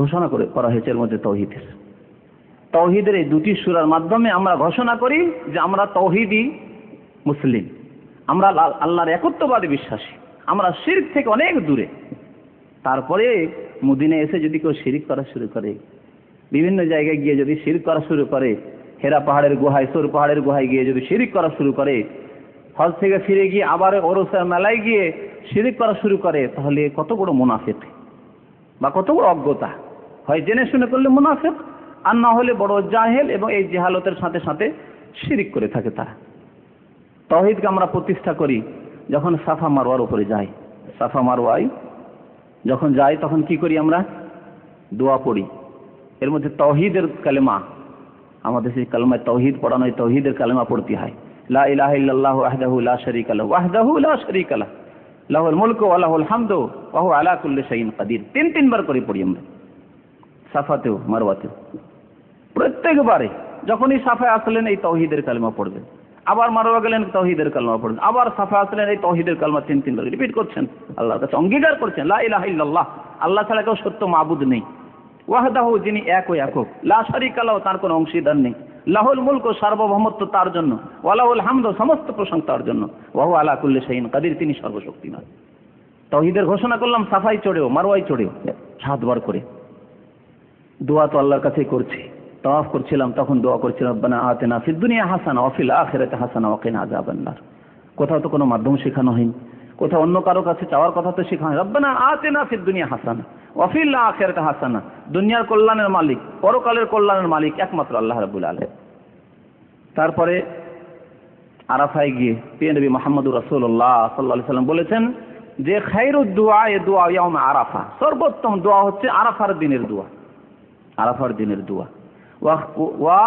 ঘোষণা করা হয়েছে এর মধ্যে তাওহীদের। তাওহীদের এই দুটি সূরার মাধ্যমে আমরা ঘোষণা করি যে আমরা তাওহীদি মুসলিম, আমরা আল্লাহর একত্ববাদে বিশ্বাসী, আমরা শিরক থেকে অনেক দূরে। তারপরে মদিনায় এসে যদি কেউ শিরক করা শুরু করে, বিভিন্ন জায়গায় গিয়ে যদি শিরক করা শুরু করে, হেরা পাহাড়ের গুহায়, সূর পাহাড়ের গুহায় গিয়ে যদি শিরক করা শুরু করে, হজ থেকে ফিরে গিয়ে আবার ওরসের মেলায় গিয়ে শিরক করা শুরু করে, তাহলে কত বড় মুনাফিক বা কত বড় অজ্ঞতা। হয় জেনে শুনে করলে মুনাফিক, আর না হলে বড় জাহেল, এবং এই জাহালতের সাথে সাথে শিরক করে থাকে তারা। তাওহীদকে আমরা প্রতিষ্ঠা করি যখন সাফা মারওয়ার উপরে যাই। সাফা মারওয়ায় যখন যাই তখন কি করি? আমরা দোয়া পড়ি, এর মধ্যে তাওহীদের কালেমা, আমাদের সেই কালেমায় তাওহীদ পড়ানো, তাওহীদের কালেমা পড়তে হয়। লা ইলাহা ইল্লাল্লাহু ওয়াহদাহু লা শারীকা লাহু ওয়াহদাহু লা শারীকা লাহু, লাহুল মুলকু ওয়া লাহুল হামদু ওয়া হুয়া আলা কুল্লি শাইইন কাদির। তিনবার করে পড়ি আমরা, সাফাতেও মারওয়াতেও। প্রত্যেকবারে যখনই সাফায় আসলেন এই তাওহীদের কালেমা পড়বেন, আবার মারওয়া গেলেন তাওহীদের কালেমা পড়বেন, আবার সাফায় আসলেন এই তাওহীদের কালেমা তিনবার রিপিট করছেন, আল্লাহর কাছে অঙ্গীকার করছেন লা ইলাহা ইল্লাল্লাহ, আল্লাহ ছাড়া কেউ সত্য মাবুদ নেই, ওয়াহদাহু যিনি এক ও একক, লা শারীকা লাহু তার কোনো অংশীদার নেই, লাহুল মুলকু সার্বভৌমত্ব তার জন্য, ওয়া লাহুল হামদু সমস্ত প্রশংসা তার জন্য, ওয়া হুয়া আলা কুল্লি শাইইন কাদির তিনি সর্বশক্তিমান। তাওহীদের ঘোষণা করলাম সাফাই চড়েও মারওয়াই চড়েও 7 বার করে। দোয়া তো আল্লাহর কাছেই করছি, তাওয়াফ করছিলাম তখন দোয়া করছিলাম রব্বানা আতিনা ফিদ দুনিয়া হাসানা ওয়া ফিল আখিরাতি হাসানা ওয়া কিনা আযাবান নার। কোথাও তো কোনো মাধ্যম শেখানো হয়নি, কোথাও অন্য কারো কাছে চাওয়ার কথা তো শেখানো হয়। রব্বানা আতিনা ফিদ দুনিয়া হাসানা ওয়া ফিল আখিরাতি হাসানা। দুনিয়ার কল্যাণের মালিক, পরকালের কল্যাণের মালিক একমাত্র আল্লাহ রাব্বুল আলামিন। তারপরে আরাফায় গিয়ে প্রিয় নবী মুহাম্মদুর রাসূলুল্লাহ সাল্লাল্লাহু আলাইহি সাল্লাম বলেছেন যে খায়রুদ দুআ দুআ ইয়াউম আরাফা, সর্বোত্তম দোয়া হচ্ছে আরাফার দিনের দোয়া, আরাফার দিনের দোয়া। ওয়া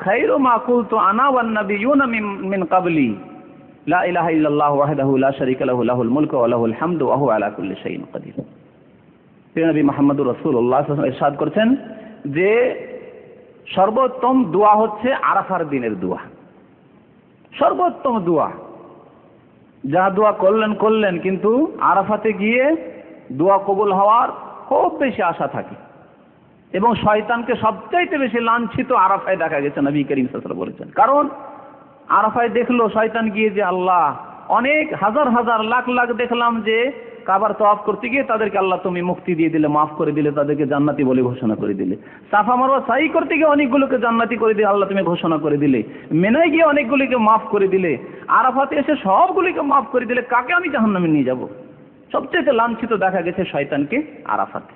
খায়রু মা কুলতু আনা ওয়ান নাবিয়্যুনা মিন ক্বাবলি লা ইলাহা ইল্লাল্লাহু ওয়াহদাহু লা শারীকা লাহু লাহুল মুলকু ওয়া লাহুল হামদু ওয়া হুয়া আলা কুল্লি শাইইন কাদির। প্রিয় নবী মুহাম্মদুর রাসূলুল্লাহ সাল্লাল্লাহু আলাইহি ওয়াসাল্লাম ইরশাদ করেছেন যে সর্বোত্তম দোয়া হচ্ছে আরাফার দিনের দোয়া, সর্বোত্তম দোয়া। যা দোয়া করলেন কিন্তু আরাফাতে গিয়ে দোয়া কবুল হওয়ার খুব বেশি আশা থাকে, এবং শয়তানকে সবচাইতে বেশি লাঞ্ছিত আরাফায় দেখা গেছে, নবী করিম সাল্লাল্লাহু আলাইহি ওয়াসাল্লাম বলেছেন। কারণ আরাফায় দেখলো শয়তান গিয়ে যে আল্লাহ অনেক হাজার হাজার লাখ লাখ দেখলাম যে কাবার তওয়াফ করতে গিয়ে তাদেরকে আল্লাহ তুমি মুক্তি দিয়ে দিলে, মাফ করে দিলে, তাদেরকে জান্নাতি বলে ঘোষণা করে দিলে। সাফা মারওয়া সাই করতে গিয়ে অনেকগুলোকে জান্নাতি করে দিলে, আল্লাহ তুমি ঘোষণা করে দিলে। মিনায় গিয়ে অনেকগুলিকে মাফ করে দিলে, আরাফাতে এসে সবগুলিকে মাফ করে দিলে, কাকে আমি জাহান্নামে নিয়ে যাব? সবচেয়ে লাঞ্ছিত দেখা গেছে শয়তানকে আরাফাতে।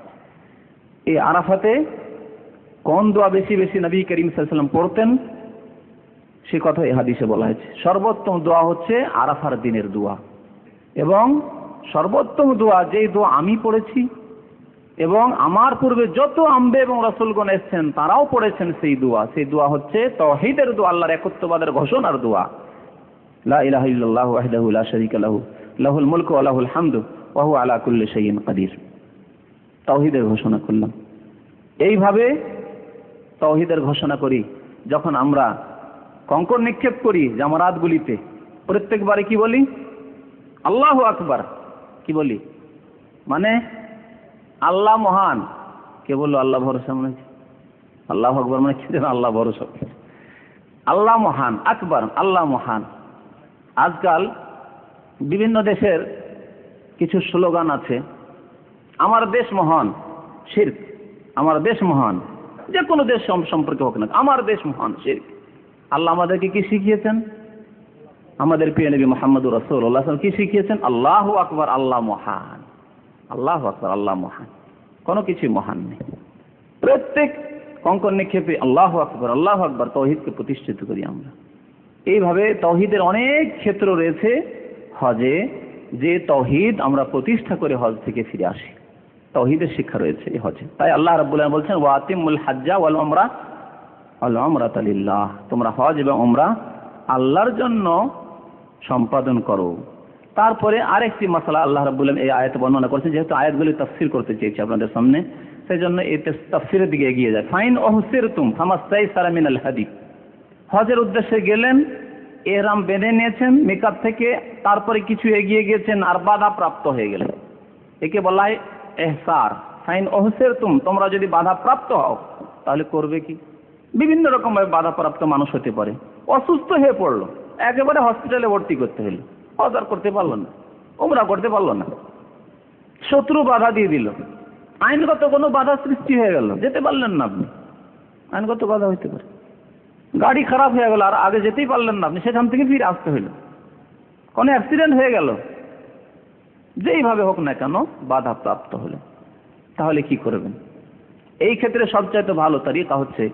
এই আরাফাতে কোন দোয়া বেশি বেশি নবী করিম সাল্লাল্লাহু আলাইহি ওয়াসাল্লাম পড়তেন সে কথা এই হাদিসে বলা হয়েছে। সর্বোত্তম দোয়া হচ্ছে আরাফার দিনের দোয়া, এবং সর্বোত্তম দোয়া যেই দোয়া আমি পড়েছি এবং আমার পূর্বে যত আম্বে এবং রাসূলগণ এসেছেন তারাও পড়েছেন সেই দোয়া হচ্ছে তাওহীদের দোয়া, আল্লাহর একত্ববাদের ঘোষণার দোয়া। লা ইলাহা ইল্লাল্লাহু ওয়াহদাহু লা শারীকা লাহু লাহুল মুলকু ওয়া লাহুল হামদু ওয়া হুয়া আলা কুল্লি শাইইন কাদির। তাওহীদের ঘোষণা করলাম। এইভাবে তাওহীদের ঘোষণা করি যখন আমরা কঙ্কর নিক্ষেপ করি জামারাতগুলিতে, প্রত্যেকবারে কি বলি? আল্লাহু আকবার। কি বলি? মানে আল্লাহ মহান। কে বললো আল্লাহ ভরসা? মানে আল্লাহু আকবার মানে কি? আল্লাহ ভরসা। আল্লাহ মহান, আকবার, আল্লাহ মহান। আজকাল বিভিন্ন দেশের কিছু স্লোগান আছে, আমার দেশ মহান, শিরক, আমার দেশ মহান, যে কোনো দেশ সম্পর্কে হোক না, আমার দেশ মহান, শিরক। আল্লাহ আমাদেরকে কি শিখিয়েছেন? আমাদের প্রিয় নবী মুহাম্মদুর রাসূলুল্লাহ সাল্লাল্লাহু আলাইহি ওয়াসাল্লাম কি শিখিয়েছেন? আল্লাহু আকবার, আল্লাহ মহান, আল্লাহু আকবার, আল্লাহ মহান, কোনো কিছু মহান নেই। প্রত্যেক কঙ্কর নিক্ষেপে আল্লাহু আকবার, আল্লাহু আকবার, তাওহীদকে প্রতিষ্ঠিত করি আমরা। এইভাবে তাওহীদের অনেক ক্ষেত্র রয়েছে হজে, যে তাওহীদ আমরা প্রতিষ্ঠা করে হজ থেকে ফিরে আসি। তাওহীদের শিক্ষা রয়েছে এই হজে। তাই আল্লাহ রাব্বুল আলামিন বলছেন ওয়া আতিমুল হাজ্জা ওয়াল উমরাতা লিল্লাহ, তোমরা হজ এবং উমরা আল্লাহর জন্য সম্পাদন করো। তারপরে আরেকটি মাসলা আল্লাহ রাব্বুল আলামিন এই আয়াতে বর্ণনা করেছেন, যেহেতু আয়াতগুলি তাফসীর করতে চেয়েছি আপনাদের সামনে, সেজন্য এই তাফসীরের দিকে এগিয়ে যায়। ফাইন উহসিরতুম ফামাস্তাইসারা মিনাল হাদি, হজের উদ্দেশ্যে গেলেন, ইহরাম বেঁধে নিয়েছেন মিকাত থেকে, তারপরে কিছু এগিয়ে গিয়েছেন আর বাধা প্রাপ্ত হয়ে গেলেন, একে বলা হয় ইহসার। ফাইন উহসিরতুম, তোমরা যদি বাধা প্রাপ্ত হও তাহলে করবে কি? বিভিন্ন রকম ভাবে বাধাপ্রাপ্ত মানুষ হতে পারে। অসুস্থ হয়ে পড়লো, একেবারে হসপিটালে ভর্তি করতে হলো, হজ আর করতে পারলো না, উমরা করতে পারলো না, শত্রু বাধা দিয়ে দিল, আইনগত কোনো বাধা সৃষ্টি হয়ে গেল, যেতে পারলেন না আপনি, আইনগত বাধা হইতে পারে। গাড়ি খারাপ হয়ে গেল, আর আগে যেতেই পারলেন না আপনি, সেখান থেকে ফিরে আসতে হইল, কোনো অ্যাক্সিডেন্ট হয়ে গেল, যেইভাবে হোক না কেন বাধা প্রাপ্ত হলো, তাহলে কি করবেন? এই ক্ষেত্রে সবচাইতে ভালো তরিকা হচ্ছে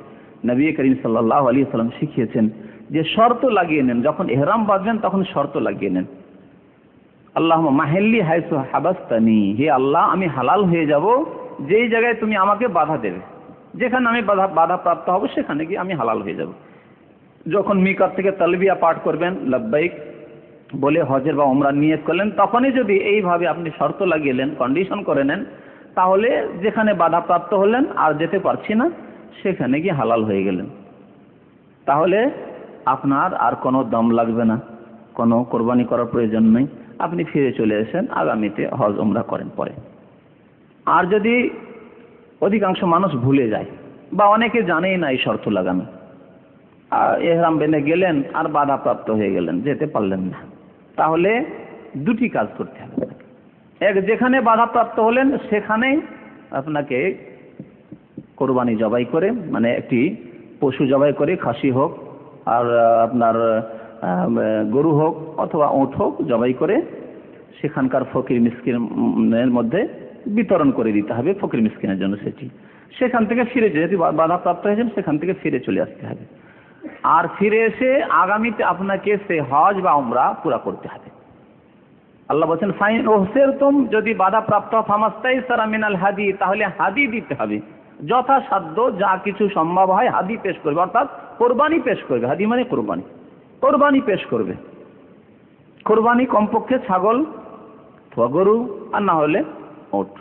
নবী করিম সাল্লাল্লাহু আলাইহি ওয়াসাল্লাম শিখিয়েছেন যে শর্ত লাগিয়ে নেন, যখন ইহরাম বাঁধবেন তখন শর্ত লাগিয়ে নেন। আল্লাহুম্মা মাহিল্লি হাইসু হাবাসতানি, হে আল্লাহ আমি হালাল হয়ে যাব যেই জায়গায় তুমি আমাকে বাধা দেবে, যেখানে আমি বাধা প্রাপ্ত হব সেখানে গিয়ে আমি হালাল হয়ে যাব। যখন মিকাত থেকে তালবিয়া পাঠ করবেন, লাব্বাইক বলে হজের বা ওমরার নিয়ত করলেন, তখনই যদি এইভাবে আপনি শর্ত লাগিয়ে নেন, কন্ডিশন করে নেন, তাহলে যেখানে বাধাপ্রাপ্ত হলেন আর যেতে পারছি না সেখানে গিয়ে হালাল হয়ে গেলেন। তাহলে আপনার আর কোনো দম লাগবে না, কোনো কোরবানি করার প্রয়োজন নেই, আপনি ফিরে চলে এসেন, আগামীতে হজ ওমরা করেন পরে। আর যদি অধিকাংশ মানুষ ভুলে যায় বা অনেকে জানেই না এই শর্ত লাগানো, এহরাম বেঁধে গেলেন আর বাধাপ্রাপ্ত হয়ে গেলেন, যেতে পারলেন না, তাহলে দুটি কাজ করতে হবে। এক, যেখানে বাধাপ্রাপ্ত হলেন সেখানে আপনাকে কোরবানি জবাই করে, মানে একটি পশু জবাই করে, খাসি হোক আর আপনার গরু হোক অথবা উট হোক, জবাই করে সেখানকার ফকির মিসকিনের মধ্যে বিতরণ করে দিতে হবে, ফকির মিসকিনের জন্য সেটি। সেখান থেকে ফিরে যেহেতু বাধাপ্রাপ্ত হয়েছেন সেখান থেকে ফিরে চলে আসতে হবে, আর ফিরে এসে আগামীতে আপনাকে সে হজ বা উমরা পুরা করতে হবে। আল্লাহ বলছেন ফাইন ওহসিরতুম, যদি বাধাপ্রাপ্ত ফামাস্তাইসারা মিনাল হাদি, তাহলে হাদি দিতে হবে, যথাসাধ্য যা কিছু সম্ভব হয় হাদি পেশ করবে, অর্থাৎ কোরবানি পেশ করবে। হাদি মানে কোরবানি, কোরবানি পেশ করবে। কোরবানি কমপক্ষে ছাগল অথবা গরু, আর না হলে উট।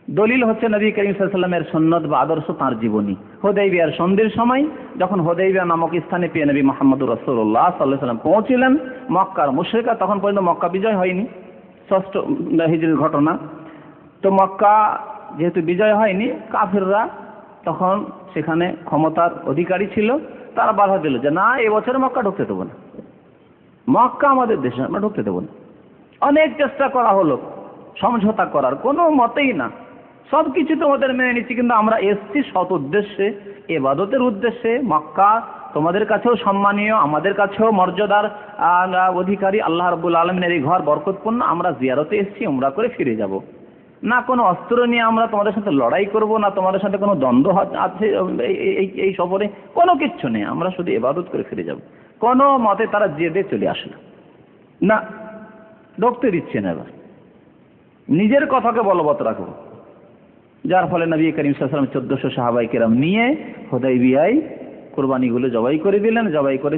দলিল হচ্ছে নবী করিম সাল্লাল্লাহু আলাইহি ওয়াসাল্লামের সুন্নাত বা আদর্শ, তাঁর জীবনী। হুদাইবিয়ার সন্ধির সময় যখন হুদাইবিয়া নামক স্থানে পেয়ে নবী মুহাম্মদুর রাসূলুল্লাহ সাল্লাল্লাহু আলাইহি ওয়াসাল্লাম পৌঁছিলেন, মক্কার মুশরিকরা, তখন পর্যন্ত মক্কা বিজয় হয়নি, ষষ্ঠ হিজরির ঘটনা। তো মক্কা যেহেতু বিজয় হয়নি, কাফিররা তখন সেখানে ক্ষমতার অধিকারী ছিল, তারা বাধা দিল যে না, এবছর মক্কা ঢুকতে দেবো না, মক্কা আমাদের দেশে, আমরা ঢুকতে দেবো না। অনেক চেষ্টা করা হলো সমঝোতা করার, কোনো মতেই না, সব কিছু তোমাদের মেনে নিচ্ছি, কিন্তু আমরা এসছি সৎ উদ্দেশ্যে, ইবাদতের উদ্দেশ্যে। মক্কা তোমাদের কাছেও সম্মানীয়, আমাদের কাছেও মর্যাদার অধিকারী, আল্লাহ রাব্বুল আলামিনের এই ঘর বরকতপূর্ণ, আমরা জিয়ারতে এসেছি, উমরা করে ফিরে যাব। না কোনো অস্ত্র নিয়ে আমরা তোমাদের সাথে লড়াই করব, না তোমাদের সাথে কোনো দ্বন্দ্ব আছে এই সফরে, কোনো কিচ্ছু নেই, আমরা শুধু ইবাদত করে ফিরে যাব। কোনো মতে তারা জেদে চলে আসলো না, ঢুকতে দিচ্ছে না, এবার নিজের কথাকে বলবৎ রাখবো। যার ফলে নবী করিম সাল্লাল্লাহু আলাইহি ওয়াসাল্লাম 1400 সাহাবায়ে কেরাম নিয়ে হুদাইবিয়ায় কুরবানিগুলো জবাই করে দিলেন, জবাই করে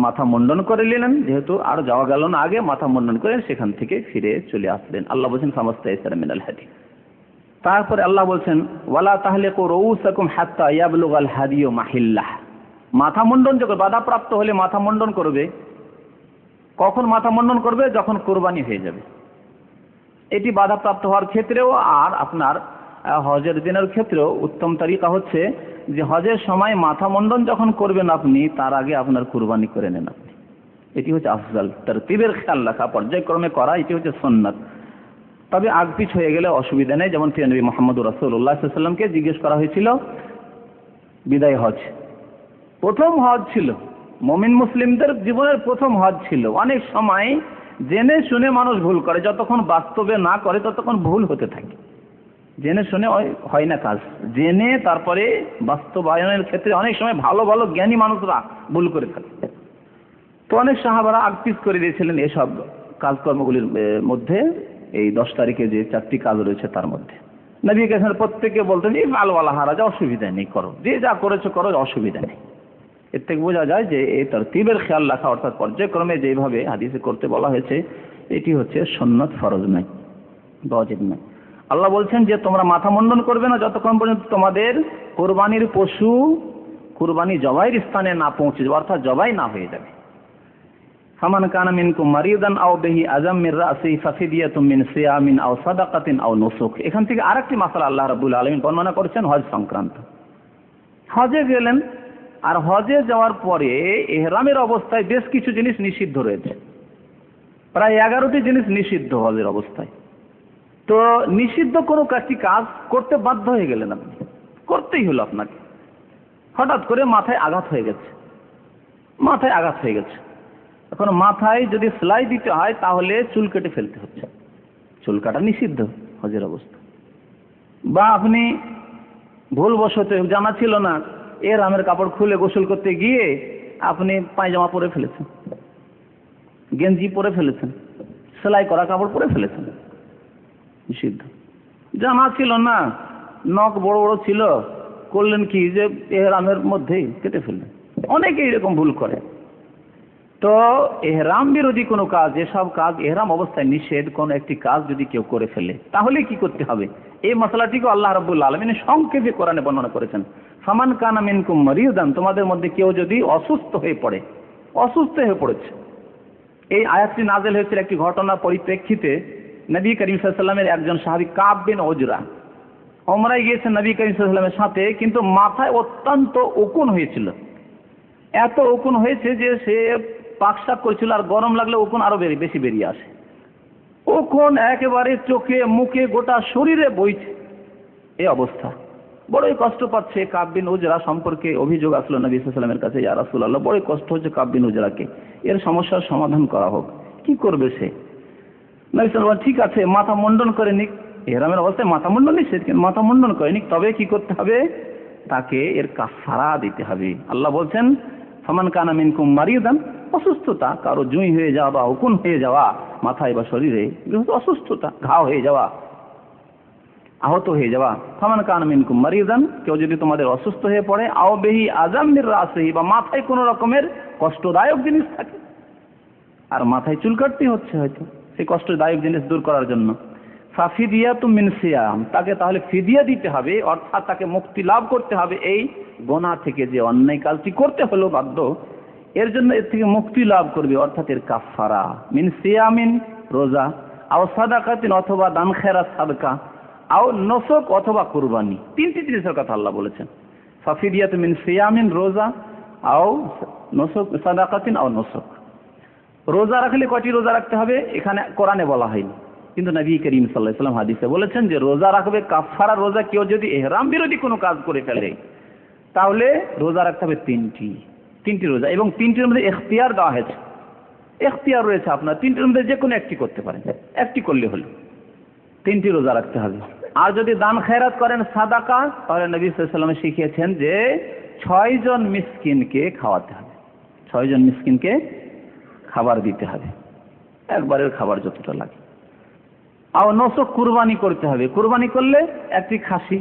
মাথা মুন্ডন করে নিলেন, যেহেতু আর যাওয়া গেল না, আগে মাথা মুন্ডন করে সেখান থেকে ফিরে চলে আসলেন। আল্লাহ বলছেন ফামাস্তাইসারা মিনাল হাদি। তারপরে আল্লাহ বলছেন ওয়ালা তাহলিকু রুউসাকুম হাত্তা ইয়াবলুগাল হাদিয়ু মাহিল্লাহ। মাথা মুন্ডন যখন বাধাপ্রাপ্ত হলে মাথা মুন্ডন করবে, কখন মাথা মুন্ডন করবে? যখন কুরবানি হয়ে যাবে। এটি বাধাপ্রাপ্ত হওয়ার ক্ষেত্রেও আর আপনার হজের দিনের ক্ষেত্রেও উত্তম তারিকা হচ্ছে যে হজের সময় মাথা মুন্ডন যখন করবেন আপনি, তার আগে আপনার কুরবানি করে নেন আপনি। এটি হচ্ছে আফজাল, তারতিবের খেয়াল রাখা, পর্যায়ক্রমে করা, এটি হচ্ছে সুন্নাত। তবে আগপিছ হয়ে গেলে অসুবিধা নেই। যেমন নবী মুহাম্মদুর রাসূলুল্লাহ সাল্লাল্লাহু আলাইহি ওয়াসাল্লামকে জিজ্ঞেস করা হয়েছিল, বিদায় হজ প্রথম হজ ছিল, মুমিন মুসলিমদের জীবনের প্রথম হজ ছিল। অনেক সময় জেনে শুনে মানুষ ভুল করে, যতক্ষণ বাস্তবে না করে ততক্ষণ ভুল হতে থাকে। জেনে শুনে হয় না কাজ, জেনে তারপরে বাস্তবায়নের ক্ষেত্রে অনেক সময় ভালো ভালো জ্ঞানী মানুষরা ভুল করে থাকে। তো অনেক সাহাবারা আগপিছ করে দিয়েছিলেন এসব কাজকর্মগুলির মধ্যে। এই 10 তারিখে যে 4টি কাজ রয়েছে তার মধ্যে নবী কাছে প্রত্যেকে বলতেন এই ভালোওয়ালা হারাজ, অসুবিধা নেই, করো, যে যা করেছো করো, অসুবিধা নেই। এর থেকে বোঝা যায় যে এই তারতিবের খেয়াল রাখা, অর্থাৎ পর্যায়ক্রমে যেভাবে হাদিসে করতে বলা হয়েছে, এটি হচ্ছে সুন্নাত, ফরজ নয়, ওয়াজিব নয়। আল্লাহ বলছেন যে তোমরা মাথা মুন্ডন করবে না যতক্ষণ পর্যন্ত তোমাদের কোরবানির পশু কোরবানি জবাইয়ের স্থানে না পৌঁছে যাবে, অর্থাৎ জবাই না হয়ে যাবে। ফামান কানা মিনকুম মারিদান আও বিহি আযাম মির রাসিহি ফাফিদিয়াতুম মিন সিয়ামিন আও সাদাকাতিন আও নুসুক। এখান থেকে আরেকটি মাসআলা আল্লাহ রাব্বুল আলামিন বর্ণনা করেছেন হজ সংক্রান্ত। হজে গেলেন, আর হজে যাওয়ার পরে ইহরামের অবস্থায় বেশ কিছু জিনিস নিষিদ্ধ রয়েছে, প্রায় 11টি জিনিস নিষিদ্ধ হজের অবস্থায়। তো নিষিদ্ধ কোনো কাজটি কাজ করতে বাধ্য হয়ে গেলেন আপনি, করতেই হলো আপনাকে। হঠাৎ করে মাথায় আঘাত হয়ে গেছে, মাথায় আঘাত হয়ে গেছে। এখন মাথায় যদি সেলাই দিতে হয় তাহলে চুল কেটে ফেলতে হচ্ছে, চুল কাটা নিষিদ্ধ হজের অবস্থা। বা আপনি ভুলবশত, জানা ছিল না, ইহরামের কাপড় খুলে গোসল করতে গিয়ে আপনি পায়জামা পরে ফেলেছেন, গেঞ্জি পরে ফেলেছেন, সেলাই করা কাপড় পরে ফেলেছেন, নিষিদ্ধ। জানা ছিল না, নখ বড় বড় ছিল, করলেন কি যে ইহরামের মধ্যেই কেটে ফেললেন। অনেকে এরকম ভুল করে। তো এহরাম বিরোধী কোনো কাজ, যেসব কাজ এহরাম অবস্থায় নিষেধ, কোন একটি কাজ যদি কেউ করে ফেলে তাহলে কি করতে হবে, এই মশলাটিকে আল্লাহ রাব্বুল আলামিন সংক্ষেপে কোরআনে বর্ণনা করেছেন। ফামান কানা মিনকুম মারিদান, তোমাদের মধ্যে কেউ যদি অসুস্থ হয়ে পড়েছে। এই আয়াতটি নাযিল হয়েছিল একটি ঘটনার পরিপ্রেক্ষিতে। নবী করিম সাল্লাল্লাহু আলাইহি ওয়াসাল্লামের একজন সাহাবী কাব বিন উজরা উমরায় গিয়েছেন নবী করিম সাল্লাল্লাহু আলাইহি ওয়াসাল্লামের সাথে, কিন্তু মাথায় অত্যন্ত উকুন হয়েছিল। এত উকুন হয়েছে যে সে পাকশাক করেছিল, আর গরম লাগলে উকুন আরো বেশি বেরিয়ে আসে। উকুন একেবারে চোখে, মুখে, গোটা শরীরে বইছে। এই অবস্থা, বড়ই কষ্ট পাচ্ছে। কাব বিন উজরা সম্পর্কে অভিযোগ আসলো নবী সাল্লাল্লাহু আলাইহি ওয়াসাল্লামের কাছে, ইয়া রাসূলুল্লাহ, বড়ই কষ্ট হচ্ছে কাব বিন উজরাকে, এর সমস্যার সমাধান করা হোক। কি করবে সে? নবী সাল্লাল্লাহু আলাইহি ওয়াসাল্লাম, ঠিক আছে, মাথা মুন্ডন করে নিক। ইহরামের অবস্থায় মাথা মুন্ডন নিষেধ, কিন্তু মাথা মুন্ডন করে নিক। তবে কি করতে হবে? তাকে এর কাফারা দিতে হবে। আল্লাহ বলছেন, ফামান কানা মিনকুম মারিদান, অসুস্থতা, কারো জুঁই হয়ে যাওয়া বা উকুন হয়ে যাওয়া মাথায় বা শরীরে, অসুস্থতা, ঘা হয়ে যাওয়া, আহত হয়ে যাওয়া। ফামান কানা মিনকুম মারিদান, কেউ যদি তোমাদের অসুস্থ হয়ে পড়ে, আও বিহি আযাম মির রাসিহি, বা মাথায় কোনো রকমের কষ্টদায়ক জিনিস থাকে, আর মাথায় চুল কাটতে হচ্ছে হয়তো, সেই কষ্টদায়ক জিনিস দূর করার জন্য, ফাফিদিয়াতুম মিন সিয়াম, তাকে তাহলে ফিদিয়া দিতে হবে, অর্থাৎ তাকে মুক্তি লাভ করতে হবে এই গুনাহ থেকে, যে অন্যায় কাজটি করতে হলো বাধ্য, এর জন্য এর থেকে মুক্তি লাভ করবে, অর্থাৎ এর কাফারা। মিন সিয়ামিন, রোজা, আও সাদাকাতিন, অথবা দান খেরাত সাদকা, আও নসক, অথবা কুরবানি। তিনটি জিনিসের কথা আল্লাহ বলেছেন। ফাফিদিয়াতুম মিন সিয়ামিন, রোজা, আও নসক, সাদাকাতিন, আও নসক। রোজা রাখলে কয়টি রোজা রাখতে হবে এখানে কোরআনে বলা হয়নি, কিন্তু নবী করিম সাল্লাল্লাহু আলাইহি ওয়াসাল্লাম হাদিসে বলেছেন যে রোজা রাখবে কাফারা রোজা। কেউ যদি ইহরাম বিরোধী কোনো কাজ করে ফেলে তাহলে রোজা রাখতে হবে তিনটি রোজা, এবং তিনটির মধ্যে ইখতিয়ার দেওয়া হয়েছে, ইখতিয়ার রয়েছে আপনার, তিনটির মধ্যে যে কোনো একটি করতে পারেন, একটি করলে হলো, তিনটি রোজা রাখতে হবে। আর যদি দান খেরাত করেন, সাদাকা, তাহলে নবী সাল্লাল্লাহু আলাইহি ওয়াসাল্লাম শিখিয়েছেন যে 6 জন মিসকিনকে খাওয়াতে হবে, 6 জন মিসকিনকে খাবার দিতে হবে, একবারের খাবার যতটা লাগে। আর নসক, কুরবানি করতে হবে, কুরবানি করলে একটি খাসি,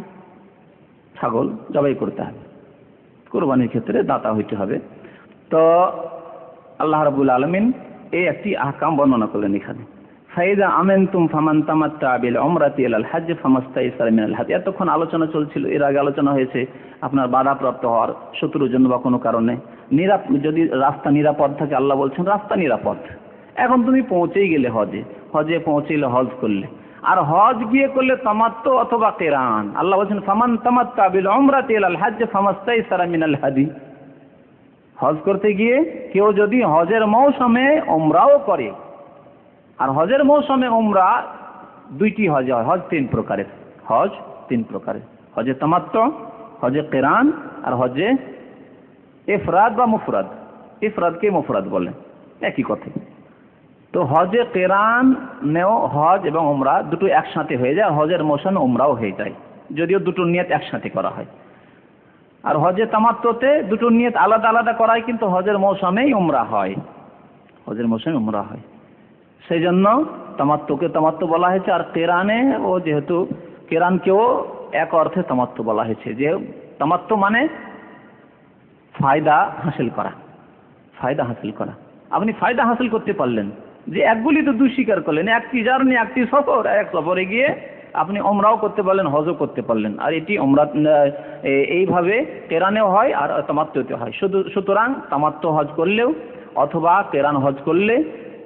ছাগল জবাই করতে হবে, কুরবানির ক্ষেত্রে দাতা হইতে হবে। তো আল্লাহ রাব্বুল আলামিন এই একটি আহকাম বর্ণনা করলেন এখানে। ফাইদা আমিনতুম ফামান তামাত্তা বিল উমরাতি ইলাল হজ ফামাস্তাইসারা মিনাল হাদি। এতক্ষণ আলোচনা চলছিল, এর আগে আলোচনা হয়েছে আপনার বাধাপ্রাপ্ত হওয়ার, শত্রুর জন্য বা কোনো কারণে যদি রাস্তা নিরাপদ থাকে, আল্লাহ বলছেন রাস্তা নিরাপদ। এখন তুমি পৌঁছেই গেলে হজে পৌঁছেলে হজ করলে, আর হজ গিয়ে করলে তামাত্তু অথবা কিরান। আল্লাহ বলছেন ফামান তামাত্তা বিল উমরাতি ইলাল হজ ফামাস্তাইসারা মিনাল হাদি। হজ করতে গিয়ে কেউ যদি হজের মৌসুমে উমরাও করে, আর হজের মৌসুমে উমরা দুইটি হজ হয়, হজ তিন প্রকারের, হজে তামাত্তু, হজে কিরান, আর হজে ইফরাদ বা মুফরাদ। ইফরাদকে মুফরাদ বলে, একই কথা। তো হজে কিরান নেও, হজ এবং উমরা দুটো একসাথে হয়ে যায়, হজের মৌসুমে উমরাও হয়ে যায়, যদিও দুটো নিয়ত একসাথে করা হয়। আর হজে তামাত্তুতে দুটো নিয়ত আলাদা আলাদা করা হয়, কিন্তু হজের মৌসুমেই উমরা হয়, সেই জন্য তামাত্তুকে তামাত্তু বলা হয়েছে। আর কিরানে, ও যেহেতু কিরানকেও এক অর্থে তামাত্তু বলা হয়েছে, যে তামাত্তু মানে ফায়দা হাসিল করা। আপনি ফায়দা হাসিল করতে পারলেন, যে একগুলি তো দুই স্বীকার করলেন, একটি জার্নি, একটি সফর, এক সফরে গিয়ে আপনি উমরাও করতে পারলেন, হজও করতে পারলেন। আর এটি উমরা এইভাবে কিরানেও হয় আর তামাত্তুতে হয়। সুতরাং তামাত্তু হজ করলেও অথবা কিরান হজ করলে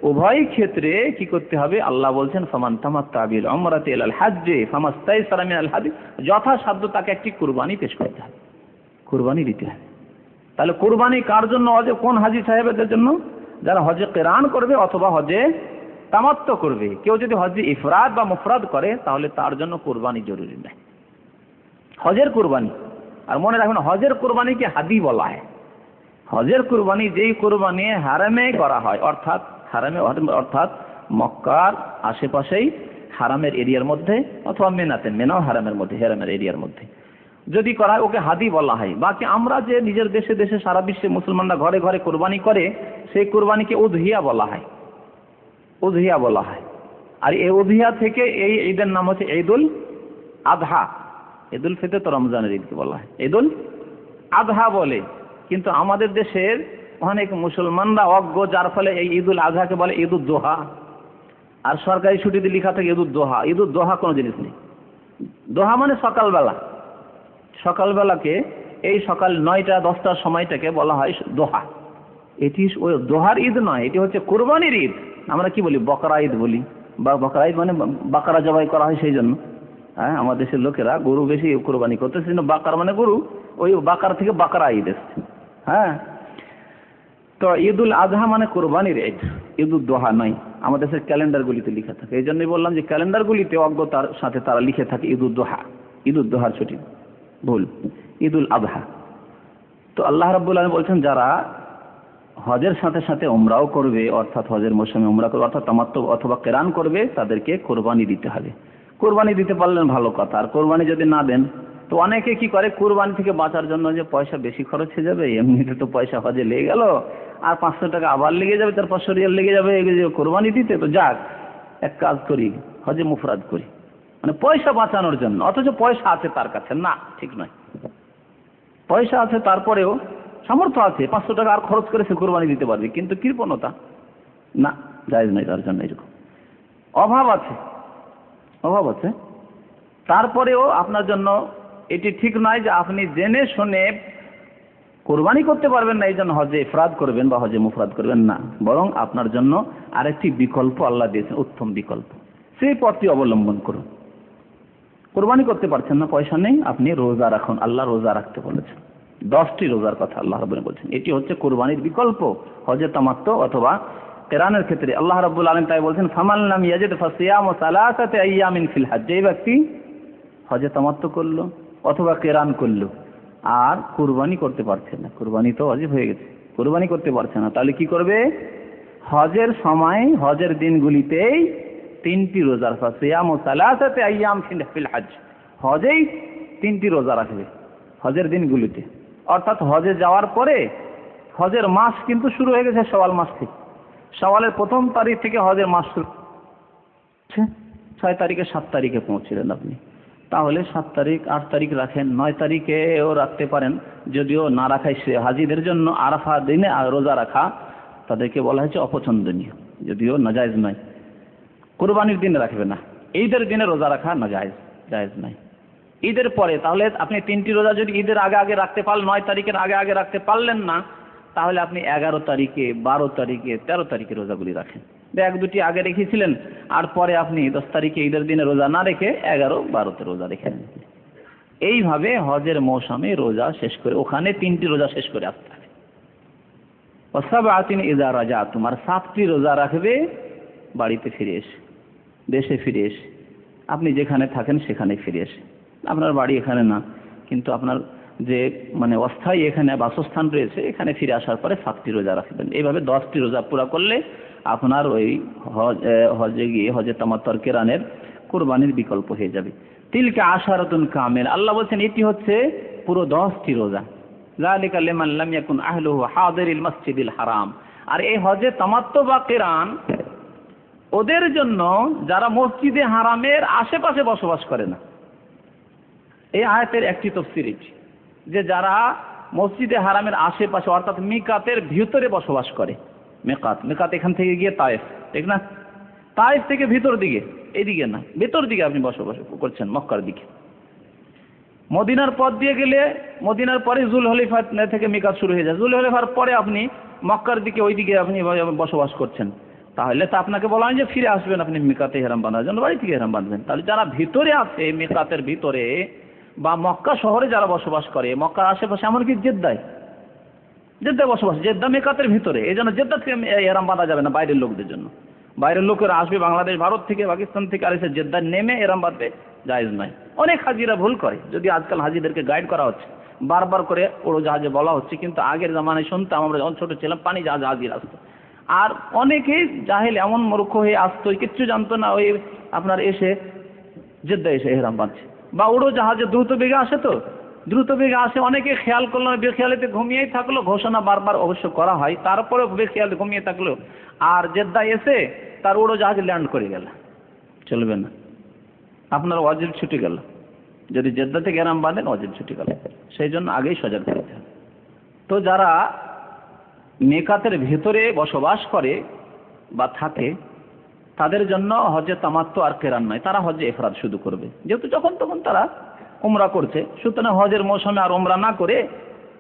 উভয় ক্ষেত্রে কি করতে হবে? আল্লাহ বলছেন ফামান তামাত্তা বিল উমরাতি ইলাল হজ্জ ফামাস্তাইসারা মিনাল হাদি, যথাসাধ্য তাকে একটি কুরবানি পেশ করতে হবে, কুরবানি দিতে হবে। তাহলে কুরবানি কার জন্য? হজে কোন হাজী সাহেবদের জন্য? যারা হজে কিরান করবে অথবা হজে তামাত্তু করবে। কেউ যদি হজে ইফরাদ বা মুফরাদ করে তাহলে তার জন্য কুরবানি জরুরি নয়, হজের কুরবানি। আর মনে রাখবেন, হজের কুরবানিকে হাদি বলা হয়। হজের কুরবানি যেই কুরবানি হারামে করা হয়, অর্থাৎ মক্কার আশেপাশেই হারামের এরিয়ার মধ্যে, অথবা মেনাও হারামের মধ্যে, হারামের এরিয়ার মধ্যে যদি করা হয়, ওকে হাদি বলা হয়। বাকি আমরা যে নিজের দেশে দেশে সারা বিশ্বে মুসলমানরা ঘরে ঘরে কোরবানি করে, সেই কোরবানিকে উযহিয়া বলা হয়। আর এই উযহিয়া থেকে এই ঈদের নাম হচ্ছে ঈদুল আযহা। ঈদুল ফিতর তো রমজানের ঈদকে বলা হয়, ঈদুল আযহা বলে। কিন্তু আমাদের দেশের অনেক মুসলমানরা অজ্ঞ, যার ফলে এই ঈদুল আজহাকে বলে ঈদুল দোহা। আর সরকারি ছুটিতে লেখা থাকে ঈদুল দোহা। ঈদুল দোহা কোনো জিনিস নেই। দোহা মানে সকালবেলা। সকালবেলাকে এই সকাল 9টা-10টার সময়টাকে বলা হয় দোহা। এটি ওই দোহার ঈদ নয়, এটি হচ্ছে কোরবানির ঈদ। আমরা কি বলি? বকরা ঈদ বলি, বা বকরা ঈদ মানে বাকরা জবাই করা হয় সেই জন্য। হ্যাঁ, আমাদের দেশের লোকেরা গরু বেশি কোরবানি করতে, সেই জন্য বাকার মানে গরু, ওই বাকার থেকে বাকরা ঈদ এসছে। হ্যাঁ, তো ঈদুল আজহা মানে কোরবানির ঈদ, ঈদুল দোহা নয়। আমাদের দেশের ক্যালেন্ডারগুলিতে লিখে থাকে। এই জন্যই বললাম যে ক্যালেন্ডারগুলিতে অজ্ঞতার সাথে তারা লিখে থাকে ঈদুল দোহা। ঈদুল দোহার ছুটি ভুল, ঈদুল আজহা। তো আল্লাহ রাব্বুল আলামিন বলছেন, যারা হজের সাথে সাথে উমরাও করবে, অর্থাৎ হজের মৌসুমে উমরা করবে, অর্থাৎ তামাত্তু অথবা কিরান করবে, তাদেরকে কোরবানি দিতে হবে। কোরবানি দিতে পারলেন ভালো কথা, আর কোরবানি যদি না দেন, তো অনেকে কি করে, কোরবানি থেকে বাঁচার জন্য যে পয়সা বেশি খরচ হয়ে যাবে, এমনিতে তো পয়সা হজে লেগে গেল, আর 500 টাকা আবার লেগে যাবে, তার 500 রিয়াল লেগে যাবে কোরবানি দিতে, তো যাক এক কাজ করি, হজে মুফরাদ করি, মানে পয়সা বাঁচানোর জন্য। অথচ পয়সা আছে তার কাছে, না, ঠিক নয়। পয়সা আছে, তারপরেও সামর্থ্য আছে, 500 টাকা আর খরচ করে সে কোরবানি দিতে পারবে, কিন্তু কৃপণতা না, জায়েজ নয় তার জন্য। এরকম অভাব আছে, অভাব আছে, তারপরেও আপনার জন্য এটি ঠিক নয় যে আপনি জেনে শুনে কোরবানি করতে পারবেন না, এই জন্য হজে ইফরাদ করবেন বা হজে মুফরাদ করবেন না। বরং আপনার জন্য আরেকটি বিকল্প আল্লাহ দিয়েছেন, উত্তম বিকল্প, সেই পথটি অবলম্বন করুন। কোরবানি করতে পারছেন না, পয়সা নেই, আপনি রোজা রাখুন। আল্লাহ রোজা রাখতে বলেছেন, 10টি রোজার কথা আল্লাহ রাব্বুল আলামিন বলছেন। এটি হচ্ছে কোরবানির বিকল্প হজে তামাত্তু অথবা কিরানের ক্ষেত্রে। আল্লাহ রাব্বুল আলামিন তাই বলছেন, ফামান লাম ইয়াজিদ ফাসিয়ামু সালাসাতি আইয়ামিন ফিল হজ। যে ব্যক্তি হজে তামাত্তু করলো অথবা কিরান করলো আর কুরবানি করতে পারছে না, কুরবানি তো ওয়াজিব হয়ে গেছে, কুরবানি করতে পারছে না, তাহলে কি করবে? হজের সময়, হজের দিনগুলিতেই 3টি রোজার ফাসিয়ামু সালাসাতি আইয়াম ফিল হজ, হজেই 3টি রোজা রাখবে হজের দিনগুলিতে। অর্থাৎ হজে যাওয়ার পরে, হজের মাস কিন্তু শুরু হয়ে গেছে শাওয়াল মাস থেকে। শাওয়ালের 1ম তারিখ থেকে হজের মাস শুরু, 6 তারিখে 7 তারিখে পৌঁছলেন আপনি, তাহলে 7 তারিখ 8 তারিখ রাখেন, 9 তারিখেও রাখতে পারেন। যদিও না রাখাই সে হাজিদের জন্য আরাফা দিনে রোজা রাখা তাদেরকে বলা হয়েছে অপছন্দনীয়, যদিও নাজায়েজ নয়। কুরবানির দিনে রাখবে না, ঈদের দিনে রোজা রাখা নাজায়েজ, জায়েজ নাই। ঈদের পরে তাহলে আপনি 3টি রোজা যদি ঈদের আগে আগে রাখতে পারলেন, 9 তারিখের আগে আগে রাখতে পারলেন না, তাহলে আপনি 11 তারিখে, 12 তারিখে, 13 তারিখে রোজাগুলি রাখেন। 1-2টি আগে রেখেছিলেন, আর পরে আপনি 10 তারিখে ঈদের দিনে রোজা না রেখে 11-12তে রোজা রেখে নেন। এইভাবে হজের মৌসুমে রোজা শেষ করে, ওখানে 3টি রোজা শেষ করে আসতে হবে। ওয়াসাবআতিন ইযা রাজাতুম, আর 7টি রোজা রাখবে বাড়িতে ফিরে এসে, দেশে ফিরে এসে, আপনি যেখানে থাকেন সেখানে ফিরে এসে। আপনার বাড়ি এখানে না, কিন্তু আপনার যে মানে অস্থায়ী এখানে বাসস্থান রয়েছে, এখানে ফিরে আসার পরে 7টি রোজা রাখবেন। এইভাবে 10টি রোজা পুরা করলে আপনার ওই হজে গিয়ে, হজে তামাত্তু আর কিরানের কুরবানির বিকল্প হয়ে যাবে। তিলকা আশারাতুন কামিল, আল্লাহ বলছেন এটি হচ্ছে পুরো 10টি রোজা। যালিকা লিমান লাম ইয়াকুন আহলুহু হাদিরিল মসজিদিল হারাম, আর এই হজে তামাত্তু বা কিরান ওদের জন্য যারা মসজিদে হারামের আশেপাশে বসবাস করে না। এই আয়াতের একটি তাফসীর এটি, যে যারা মসজিদে হারামের আশেপাশে অর্থাৎ মিকাতের ভিতরে বসবাস করে। মিকাত এখান থেকে গিয়ে তায়েফ, ঠিক না? তায়েফ থেকে ভিতর দিকে, এইদিকে না, ভেতর দিকে আপনি বসবাস করছেন, মক্কার দিকে। মদিনার পথ দিয়ে গেলে, মদিনার পরে জুলহলিফা থেকে মিকাত শুরু হয়ে যায়, জুলহলিফার পরে আপনি মক্কার দিকে, ওইদিকে আপনি বসবাস করছেন, তাহলে তো আপনাকে বলা হয় যে ফিরে আসবেন আপনি মিকাতে ইহরাম বাঁধার জন্য, বাড়ি থেকে ইহরাম বাঁধবেন। তাহলে যারা ভিতরে আছে মিকাতের ভিতরে বা মক্কা শহরে যারা বসবাস করে, মক্কার আশেপাশে, এমনকি জেদ্দায় বসবাস, জেদ্দা মিকাতের ভিতরে, এই জন্য জেদ্দা থেকে ইহরাম বাঁধা যাবে না বাইরের লোকদের জন্য। বাইরের লোকেরা আসবে বাংলাদেশ, ভারত থেকে, পাকিস্তান থেকে, আর এসে জেদ্দা নেমে ইহরাম বাঁধবে, জায়েজ নয়। অনেক হাজিরা ভুল করে, যদি আজকাল হাজিদেরকে গাইড করা হচ্ছে, বারবার করে উড়োজাহাজে বলা হচ্ছে, কিন্তু আগের জামানায় শুনতাম আমরা যখন ছোট ছিলাম, পানি জাহাজ হাজির আসতো, আর অনেকেই জাহেল এমন মূর্খ হয়ে আসতো, কিচ্ছু জানতো না, ওই আপনার এসে জেদ্দা এসে ইহরাম বাঁধছে। বা উড়োজাহাজে দ্রুত বেগে আসে, তো দ্রুত বেগে আসে, অনেকে খেয়াল করলো না, বেখেয়ালিতে ঘুমিয়েই থাকলো, ঘোষণা বারবার অবশ্য করা হয়, তারপরেও বেখেয়ালে ঘুমিয়ে থাকলো, আর জেদ্দা এসে তার উড়োজাহাজ ল্যান্ড করে গেল, চলবে না, আপনার ওয়াজিব ছুটে গেল। যদি জেদ্দা থেকে ইহরাম বাঁধেন ওয়াজিব ছুটে গেল, সেই জন্য আগেই সজাগ থাকতে হবে। তো যারা মিকাতের ভেতরে বসবাস করে বা থাকে তাদের জন্য হজে তামাত্তু আর কেরান নয়, তারা হজে ইফরাদ শুধু করবে, যেহেতু যখন তখন তারা উমরা করছে। সুতরাং হজের মৌসুমে আর উমরা না করে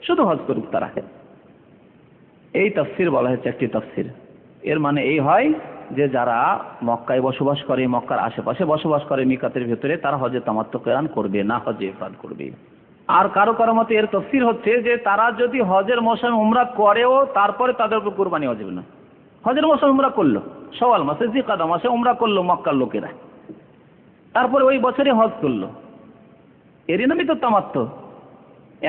শুধু হজ করুক তারা। এই তাফসির বলা হয়েছে একটি তাফসির। এর মানে এই হয় যে যারা মক্কায় বসবাস করে, মক্কার আশেপাশে বসবাস করে মিকাতের ভেতরে, তারা হজে তামাত্তু কেরান করবে না, হজে ইফরাদ করবে। আর কারো কারো মতে এর তাফসির হচ্ছে যে তারা যদি হজের মৌসুমে উমরা করেও তারপরে তাদের উপর কুরবানি ওয়াজিব না। হজের মৌসুমে উমরা করলো, শাওয়াল মাসে জিলকাদা মাসে উমরা করলো মক্কার লোকেরা, তারপরে ওই বছরে হজ করলো, এরই নামই তো তামাত্তু।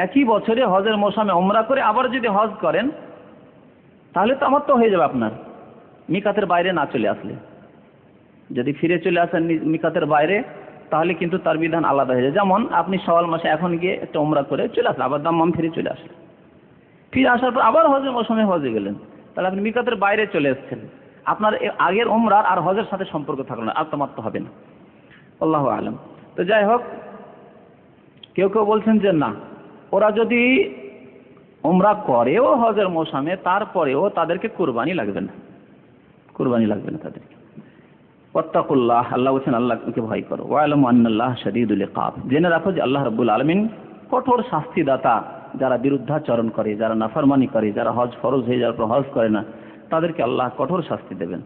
একই বছরে হজের মৌসুমে উমরা করে আবার যদি হজ করেন তাহলে তামাত্তু হয়ে যাবে আপনার, মিকাতের বাইরে না চলে আসলে। যদি ফিরে চলে আসেন মিকাতের বাইরে তাহলে কিন্তু তার বিধান আলাদা হয়ে যায়। যেমন আপনি শাওয়াল মাসে এখন গিয়ে একটা উমরা করে চলে আসলেন, আবার দাম্মাম ফিরে চলে আসলেন, ফিরে আসার পর আবার হজের মৌসুমে হজে গেলেন, তাহলে আপনি মিকাতের বাইরে চলে এসেছেন, আপনার আগের উমরার আর হজের সাথে সম্পর্ক থাকলো না, আর তামাত্তু হবে না। আল্লাহু আলাম। তো যাই হোক, কেউ কেউ বলছেন যে না, ওরা যদি উমরা করেও হজের মৌসুমে তারপরেও তাদেরকে কুরবানি লাগবে না, কুরবানি লাগবে না তাদেরকে। ওয়াত্তাকুল্লাহ, আল্লাহ বলছেন আল্লাহকে ভয় করো। ওয়ালামু আন্নাল্লাহ শাদীদুল ইকাব, জেনে রাখো যে আল্লাহ রাব্বুল আলামিন কঠোর শাস্তিদাতা। যারা বিরুদ্ধাচরণ করে, যারা নাফরমানি করে, যারা হজ ফরজ হয়ে যাওয়ার পর হজ করে না, তাদেরকে আল্লাহ কঠোর শাস্তি দেবেন।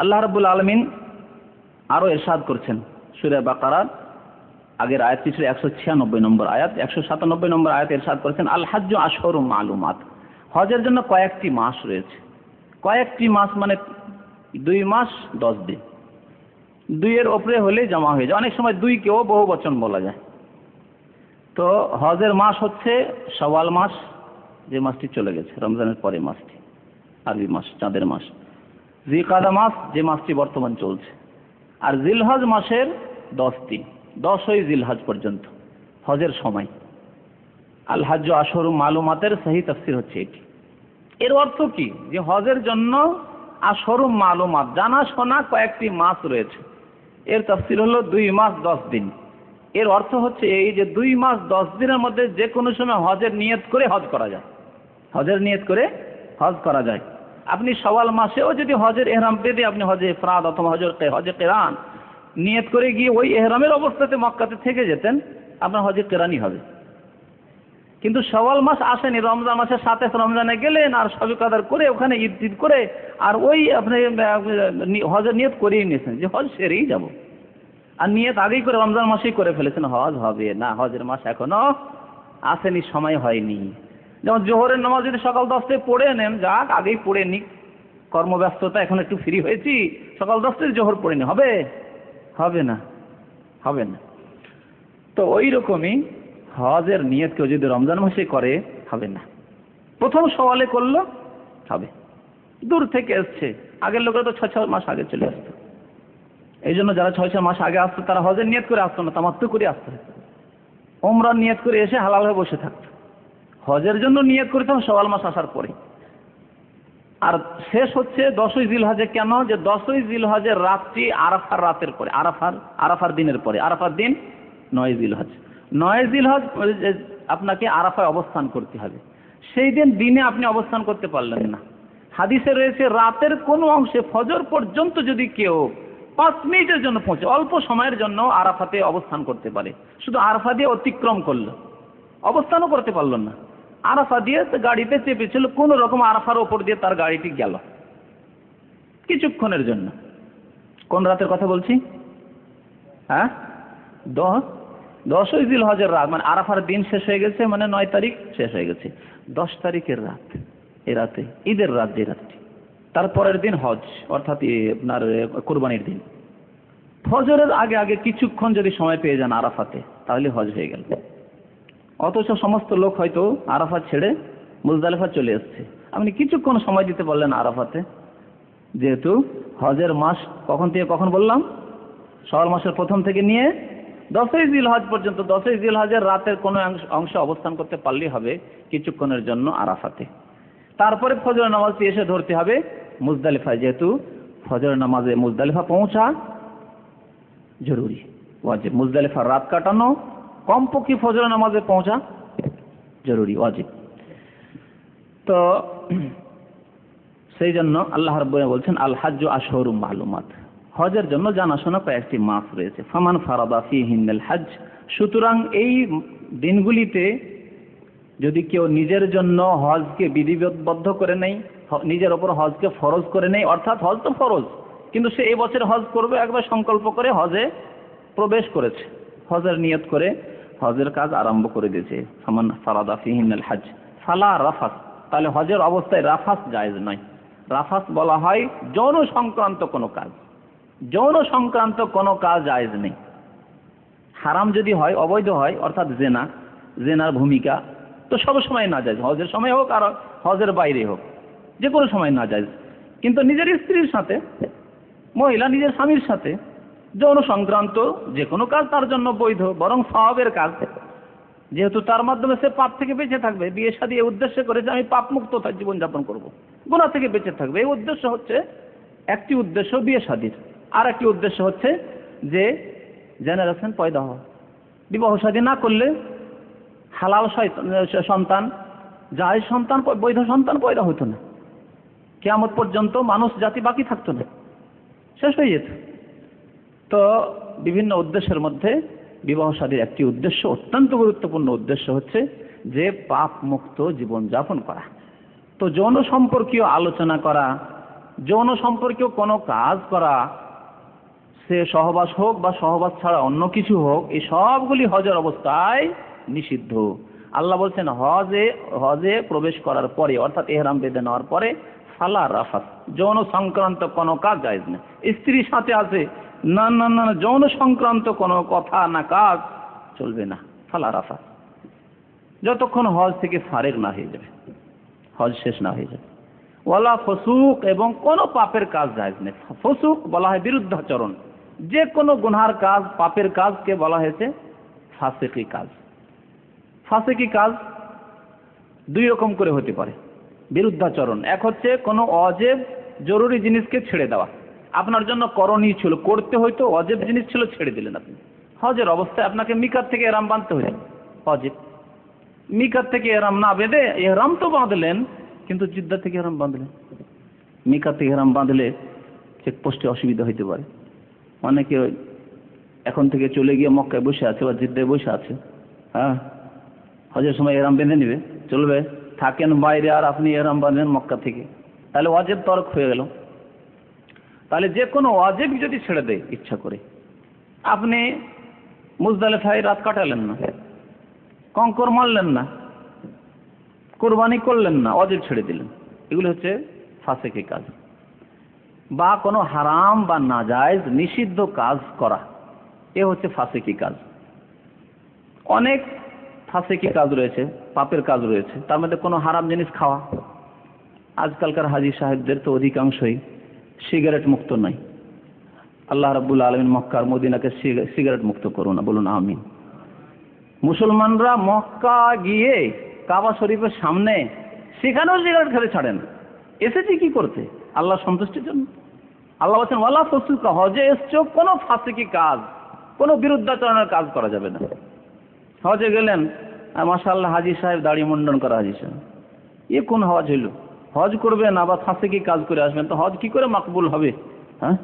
আল্লাহ রাব্বুল আলামিন আরো ইরশাদ করছেন সূরা বাকারার আগের আয়াতটি ছিল 196 নম্বর আয়াত, 197 নম্বর আয়াতে ইরশাদ করেছেন আল হাজ্জু আশহুরুম মালুমাত, হজের জন্য কয়েকটি মাস রয়েছে। কয়েকটি মাস মানে 2 মাস 10 দিন, 2 এর উপরে হলে জমা হয়ে যায়। অনেক সময় 2 কেও বহু বচন বলা যায়। তো হজের মাস হচ্ছে শাওয়াল মাস, যে মাসটি চলে গেছে, রমজানের পরে মাসটি, আরবি মাস, চাঁদের মাস। জিলকাদা মাস, যে মাসটি বর্তমান চলছে। আর জিলহজ মাসের 10 দিন, 10ই জিলহজ পর্যন্ত হজের সময়। আল হাজ্জু আশহুরুম মালুমাতের সহি তাফসীর হচ্ছে এটি। এর অর্থ কি? যে হজের জন্য আশহুরুম মালুমাত, জানা শোনা কয়েকটি মাস রয়েছে। এর তাফসীর হলো 2 মাস 10 দিন। এর অর্থ হচ্ছে এই যে 2 মাস 10 দিনের মধ্যে যে কোনো সময় হজের নিয়ত করে হজ করা যায়, হজের নিয়ত করে হজ করা যায়। আপনি শাওয়াল মাসেও যদি হজের ইহরাম পেতে আপনি হজে ইফরাদ অথবা হজে কিরান নিয়ত করে গিয়ে ওই ইহরামের অবস্থাতে মক্কাতে থেকে যেতেন, আপনার হজে কিরানই হবে। কিন্তু শাওয়াল মাস আসেনি, রমজান মাসের 27 রমজানে গেলেন আর শবে কদর করে ওখানে ঈদ করে আর ওই আপনি হজের নিয়ত করেই নিয়েছেন যে হজ সেরেই যাব, আর নিয়ত আগেই করে রমজান মাসেই করে ফেলেছেন হজ হবে না, হজের মাস এখনো আসেনি, সময় হয়নি। যেমন জোহরের নামাজ যদি সকাল 10টায় পড়ে নেন, যাক আগেই পড়ে নিক, কর্মব্যস্ততা এখন একটু ফ্রি হয়েছি, সকাল 10টায় জোহর পড়ে নি, হবে? হবে না, হবে না। তো ওই রকমই হজের নিয়ত কেউ যদি রমজান মাসে করে হবে না, প্রথম সওয়ালে করলো হবে। দূর থেকে এসছে, আগের লোকেরা তো 6 মাস আগে চলে আসতো। এই জন্য যারা 6 মাস আগে আসতো তারা হজের নিয়ত করে আসতো না, তামাত্তু করে আসতো, উমরার নিয়ত করে এসে হালাল হয়ে বসে থাকতো। হজের জন্য নিয়ত করতাম শাওয়াল মাস আসার পরে। আর শেষ হচ্ছে 10ই জিলহজে। কেন? যে 10ই জিলহজের রাতটি আরাফার রাতের পরে, আরাফার দিনের পরে। আরাফার দিন 9 জিলহজ। 9 জিলহজ আপনাকে আরাফায় অবস্থান করতে হবে। সেই দিন দিনে আপনি অবস্থান করতে পারলেন না। হাদিসে রয়েছে রাতের কোনো অংশে ফজর পর্যন্ত যদি কেউ 5 মিনিটের জন্য পৌঁছে, অল্প সময়ের জন্য আরাফাতে অবস্থান করতে পারে, শুধু আরাফা দিয়ে অতিক্রম করলো, অবস্থানও করতে পারল না, আরাফা দিয়ে গাড়িতে চেপেছিল, কোন রকম আরাফার ওপর দিয়ে তার গাড়িটি গেল কিছুক্ষণের জন্য। কোন রাতের কথা বলছি? হ্যাঁ, 10ই জিলহজের রাত, মানে আরাফার দিন শেষ হয়ে গেছে, মানে 9 তারিখ শেষ হয়ে গেছে, 10 তারিখের রাত, এই রাতে ঈদের রাত, যে রাতটি, তারপরের দিন হজ, অর্থাৎ আপনার কোরবানির দিন। ফজরের আগে আগে কিছুক্ষণ যদি সময় পেয়ে যান আরাফাতে, তাহলে হজ হয়ে গেল। অথচ সমস্ত লোক হয়তো আরাফাত ছেড়ে মুজদালিফা চলে এসছে, আপনি কিছুক্ষণ সময় দিতে পারলেন আরাফাতে। যেহেতু হজের মাস কখন থেকে কখন বললাম, শাওয়াল মাসের প্রথম থেকে নিয়ে 10ই জিলহজ পর্যন্ত, 10ই জিলহজের রাতের কোনো অংশে অবস্থান করতে পারলেই হবে কিছুক্ষণের জন্য আরাফাতে। তারপরে ফজরের নামাজটি এসে ধরতে হবে মুজদালিফায়, যেহেতু ফজরের নামাজে মুজদালিফা পৌঁছা জরুরি, ওয়াজিব। মুজদালিফার রাত কাটানো, কমপক্ষে ফজরের নামাজে পৌঁছা জরুরি, ওয়াজিব। তো সেই জন্য আল্লাহ রাব্বুল আলামিন বলছেন আল হাজ্জু আশহুরুম মালুমাত, হজের জন্য জানাশোনা কয়েকটি মাস রয়েছে। ফামান ফারাদা ফীহিন্নাল হজ, সুতরাং এই দিনগুলিতে যদি কেউ নিজের জন্য হজকে বিধিবদ্ধ করে নেয়, নিজের ওপর হজকে ফরজ করে নেয়, অর্থাৎ হজ তো ফরজ, কিন্তু সে এই বছর হজ করবে, একবার সংকল্প করে হজে প্রবেশ করেছে, হজের নিয়ত করে হজের কাজ আরম্ভ করে দিয়েছে। ফামান ফারাদা ফীহিন্নাল হজ ফালা রাফাস, তাহলে হজের অবস্থায় রাফাস জায়েজ নয়। রাফাস বলা হয় যৌন সংক্রান্ত কোনো কাজ, যৌন সংক্রান্ত কোনো কাজ জায়েজ নেই। হারাম যদি হয়, অবৈধ হয়, অর্থাৎ জেনা, জেনার ভূমিকা তো সব সময় না জায়েজ, হজের সময় হোক আর হজের বাইরে হোক, যে কোনো সময় না জায়েজ। কিন্তু নিজের স্ত্রীর সাথে, মহিলা নিজের স্বামীর সাথে যৌন সংক্রান্ত যে কোনো কাজ তার জন্য বৈধ, বরং সওয়াবের কাজ, যেহেতু তার মাধ্যমে সে পাপ থেকে বেঁচে থাকবে। বিয়ে শাদী এই উদ্দেশ্যে করেছে আমি পাপ মুক্ত জীবনযাপন করব, গুনাহ থেকে বেঁচে থাকবে, এই উদ্দেশ্য হচ্ছে একটি উদ্দেশ্য বিয়ে শাদীর। আর একটি উদ্দেশ্য হচ্ছে যে জেনারেশন পয়দা হওয়া। বিবাহ শাদী না করলে হালাল সন্তান, জায়েজ সন্তান, বৈধ সন্তান পয়দা হতো না, কিয়ামত পর্যন্ত মানুষ জাতি বাকি থাকতো না, শেষ হয়ে যেত। তো বিভিন্ন উদ্দেশ্যের মধ্যে বিবাহ শাদীর একটি উদ্দেশ্য, অত্যন্ত গুরুত্বপূর্ণ উদ্দেশ্য হচ্ছে যে পাপ মুক্ত জীবন যাপন করা। তো যৌন সম্পর্কীয় আলোচনা করা, যৌন সম্পর্কীয় কোনো কাজ করা, সে সহবাস হোক বা সহবাস ছাড়া অন্য কিছু হোক, এই সবগুলি হজের অবস্থায় নিষিদ্ধ। আল্লাহ বলছেন হজে প্রবেশ করার পরে, অর্থাৎ ইহরাম বেঁধে নেওয়ার পরে ফালা রাফাস, যৌন সংক্রান্ত কোনো কাজ জায়েজ নেই। স্ত্রীর সাথে আছে, না না না, যৌন সংক্রান্ত কোনো কথা না কাজ চলবে না, ফালা রাফাস, যতক্ষণ হজ থেকে ফারেগ না হয়ে যাবে, হজ শেষ না হয়ে যাবে। ওয়ালা ফসুক, এবং কোনো পাপের কাজ জায়েজ নেই। ফসুক বলা হয় বিরুদ্ধাচরণ, যে কোনো গুনহার কাজ, পাপের কাজকে বলা হয়েছে ফাসিকি কাজ। ফাসিকি কাজ দুই রকম করে হতে পারে বিরুদ্ধাচরণ। এক হচ্ছে কোনো অজেব জরুরি জিনিসকে ছেড়ে দেওয়া, আপনার জন্য করণীয় ছিল, করতে হয়তো, অজেব জিনিস ছিল, ছেড়ে দিলেন আপনি। হজের অবস্থায় আপনাকে মিকাত থেকে এহরাম বাঁধতে হয়েছে, অজেব। মিকাত থেকে এহরাম না বেঁধে, এহরাম তো বাঁধলেন কিন্তু জিদ্দা থেকে এহরাম বাঁধলেন। মিকাত থেকে এহরাম বাঁধলে চেকপোস্টে অসুবিধা হইতে পারে, অনেকে এখন থেকে চলে গিয়ে মক্কায় বসে আছে বা জিদ্দায় বসে আছে, হ্যাঁ, হজের সময় এহরাম বেঁধে নেবে, চলবে? থাকেন বাইরে আর আপনি এহরাম বাঁধলেন মক্কা থেকে, তাহলে ওয়াজিব তরক হয়ে গেল। তাহলে যে কোনো ওয়াজিব যদি ছেড়ে দেয় ইচ্ছা করে, আপনি মুজদালিফায় রাত কাটালেন না, কঙ্কর মারলেন না, কুরবানি করলেন না, ওয়াজিব ছেড়ে দিলেন, এগুলো হচ্ছে ফাসিকি কাজ। বা কোনো হারাম বা নাজায়েজ নিষিদ্ধ কাজ করা, এ হচ্ছে ফাসিকি কাজ। অনেক ফাসিকি কাজ রয়েছে, পাপের কাজ রয়েছে, তার মধ্যে কোনো হারাম জিনিস খাওয়া। আজকালকার হাজী সাহেবদের তো অধিকাংশই সিগারেট মুক্ত নয়। আল্লাহ রাব্বুল আলামিন মক্কা আর মদিনাকে সিগারেট মুক্ত করুন না, বলুন আমিন। মুসলমানরা মক্কা গিয়ে কাবা শরীফের সামনে সেখানেও সিগারেট খেতে ছাড়েন। এসেছি কি করতে? আল্লাহ সন্তুষ্টির জন্য। আল্লাহ বলছেন ওয়ালা ফুসুকা, হজে এসছো, কোনো ফাসিকি কাজ, কোনো বিরুদ্ধাচরণের কাজ করা যাবে না। হজে গেলেন, মাশাআল্লাহ হাজী সাহেব দাড়ি মুন্ডন করা হাজী সাহেব, এ কোন হজ হইল? হজ করবেন আবার ফাসিকি কাজ করে আসবেন, তো হজ কি করে মাকবুল হবে? হ্যাঁ,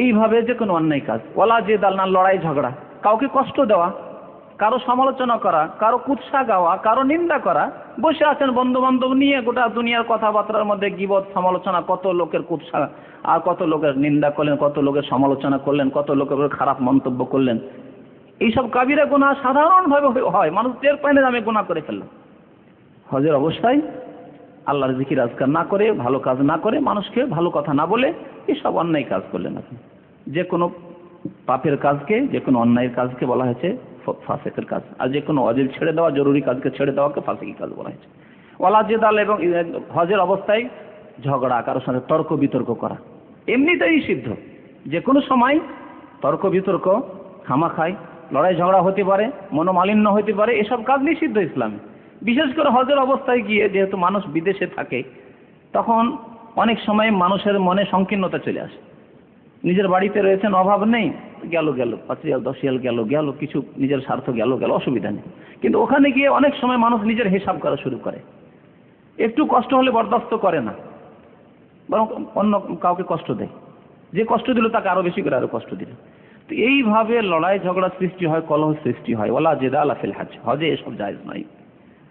এইভাবে যে কোনো অন্যায় কাজ। ওয়ালা জেদাল, না লড়াই ঝগড়া, কাউকে কষ্ট দেওয়া, কারো সমালোচনা করা, কারো কুৎসা গাওয়া, কারো নিন্দা করা। বসে আছেন বন্ধু বান্ধব নিয়ে, গোটা দুনিয়ার কথাবার্তার মধ্যে গীবত, সমালোচনা, কত লোকের কুৎসা আর কত লোকের নিন্দা করলেন, কত লোকের সমালোচনা করলেন, কত লোকের খারাপ মন্তব্য করলেন। এইসব কাবিরা গুনাহ সাধারণভাবে হয়, মানুষ টের পায় না আমি গুনাহ করে ফেললাম। হজের অবস্থায় আল্লাহর জিকির আজকার না করে, ভালো কাজ না করে, মানুষকে ভালো কথা না বলে, এসব অন্যায় কাজ করলেন আপনি। যে কোনো পাপের কাজকে, যে কোনো অন্যায়ের কাজকে বলা হয়েছে ফাসিকের কাজ। আর যে কোনো ওয়াজিব ছেড়ে দেওয়া, জরুরি কাজকে ছেড়ে দেওয়াকে ফাসিকি কাজ বলা হয়েছে। ওয়ালা জেদাল, এবং হজের অবস্থায় ঝগড়া, কারোর সাথে তর্ক বিতর্ক করা এমনিতেই নিষিদ্ধ। যে কোনো সময় তর্ক বিতর্ক, খামাখাই লড়াই ঝগড়া হতে পারে, মনোমালিন্য হতে পারে, এসব কাজ নিষিদ্ধ ইসলামে। বিশেষ করে হজের অবস্থায় গিয়ে, যেহেতু মানুষ বিদেশে থাকে, তখন অনেক সময় মানুষের মনে সংকীর্ণতা চলে আসে। নিজের বাড়িতে রয়েছেন, অভাব নেই, গেল 5 রিয়াল 10 রিয়াল গেল, কিছু নিজের স্বার্থ গেল, অসুবিধা নেই। কিন্তু ওখানে গিয়ে অনেক সময় মানুষ নিজের হিসাব করা শুরু করে, একটু কষ্ট হলে বরদাস্ত করে না, বরং অন্য কাউকে কষ্ট দেয়, যে কষ্ট দিল তাকে আরো বেশি করে আরো কষ্ট দিল। তো এইভাবে লড়াই ঝগড়া সৃষ্টি হয়, কলহ সৃষ্টি হয়। ওয়ালা জিদালা ফিল হজ, হজে এসব জায়েজ নয়,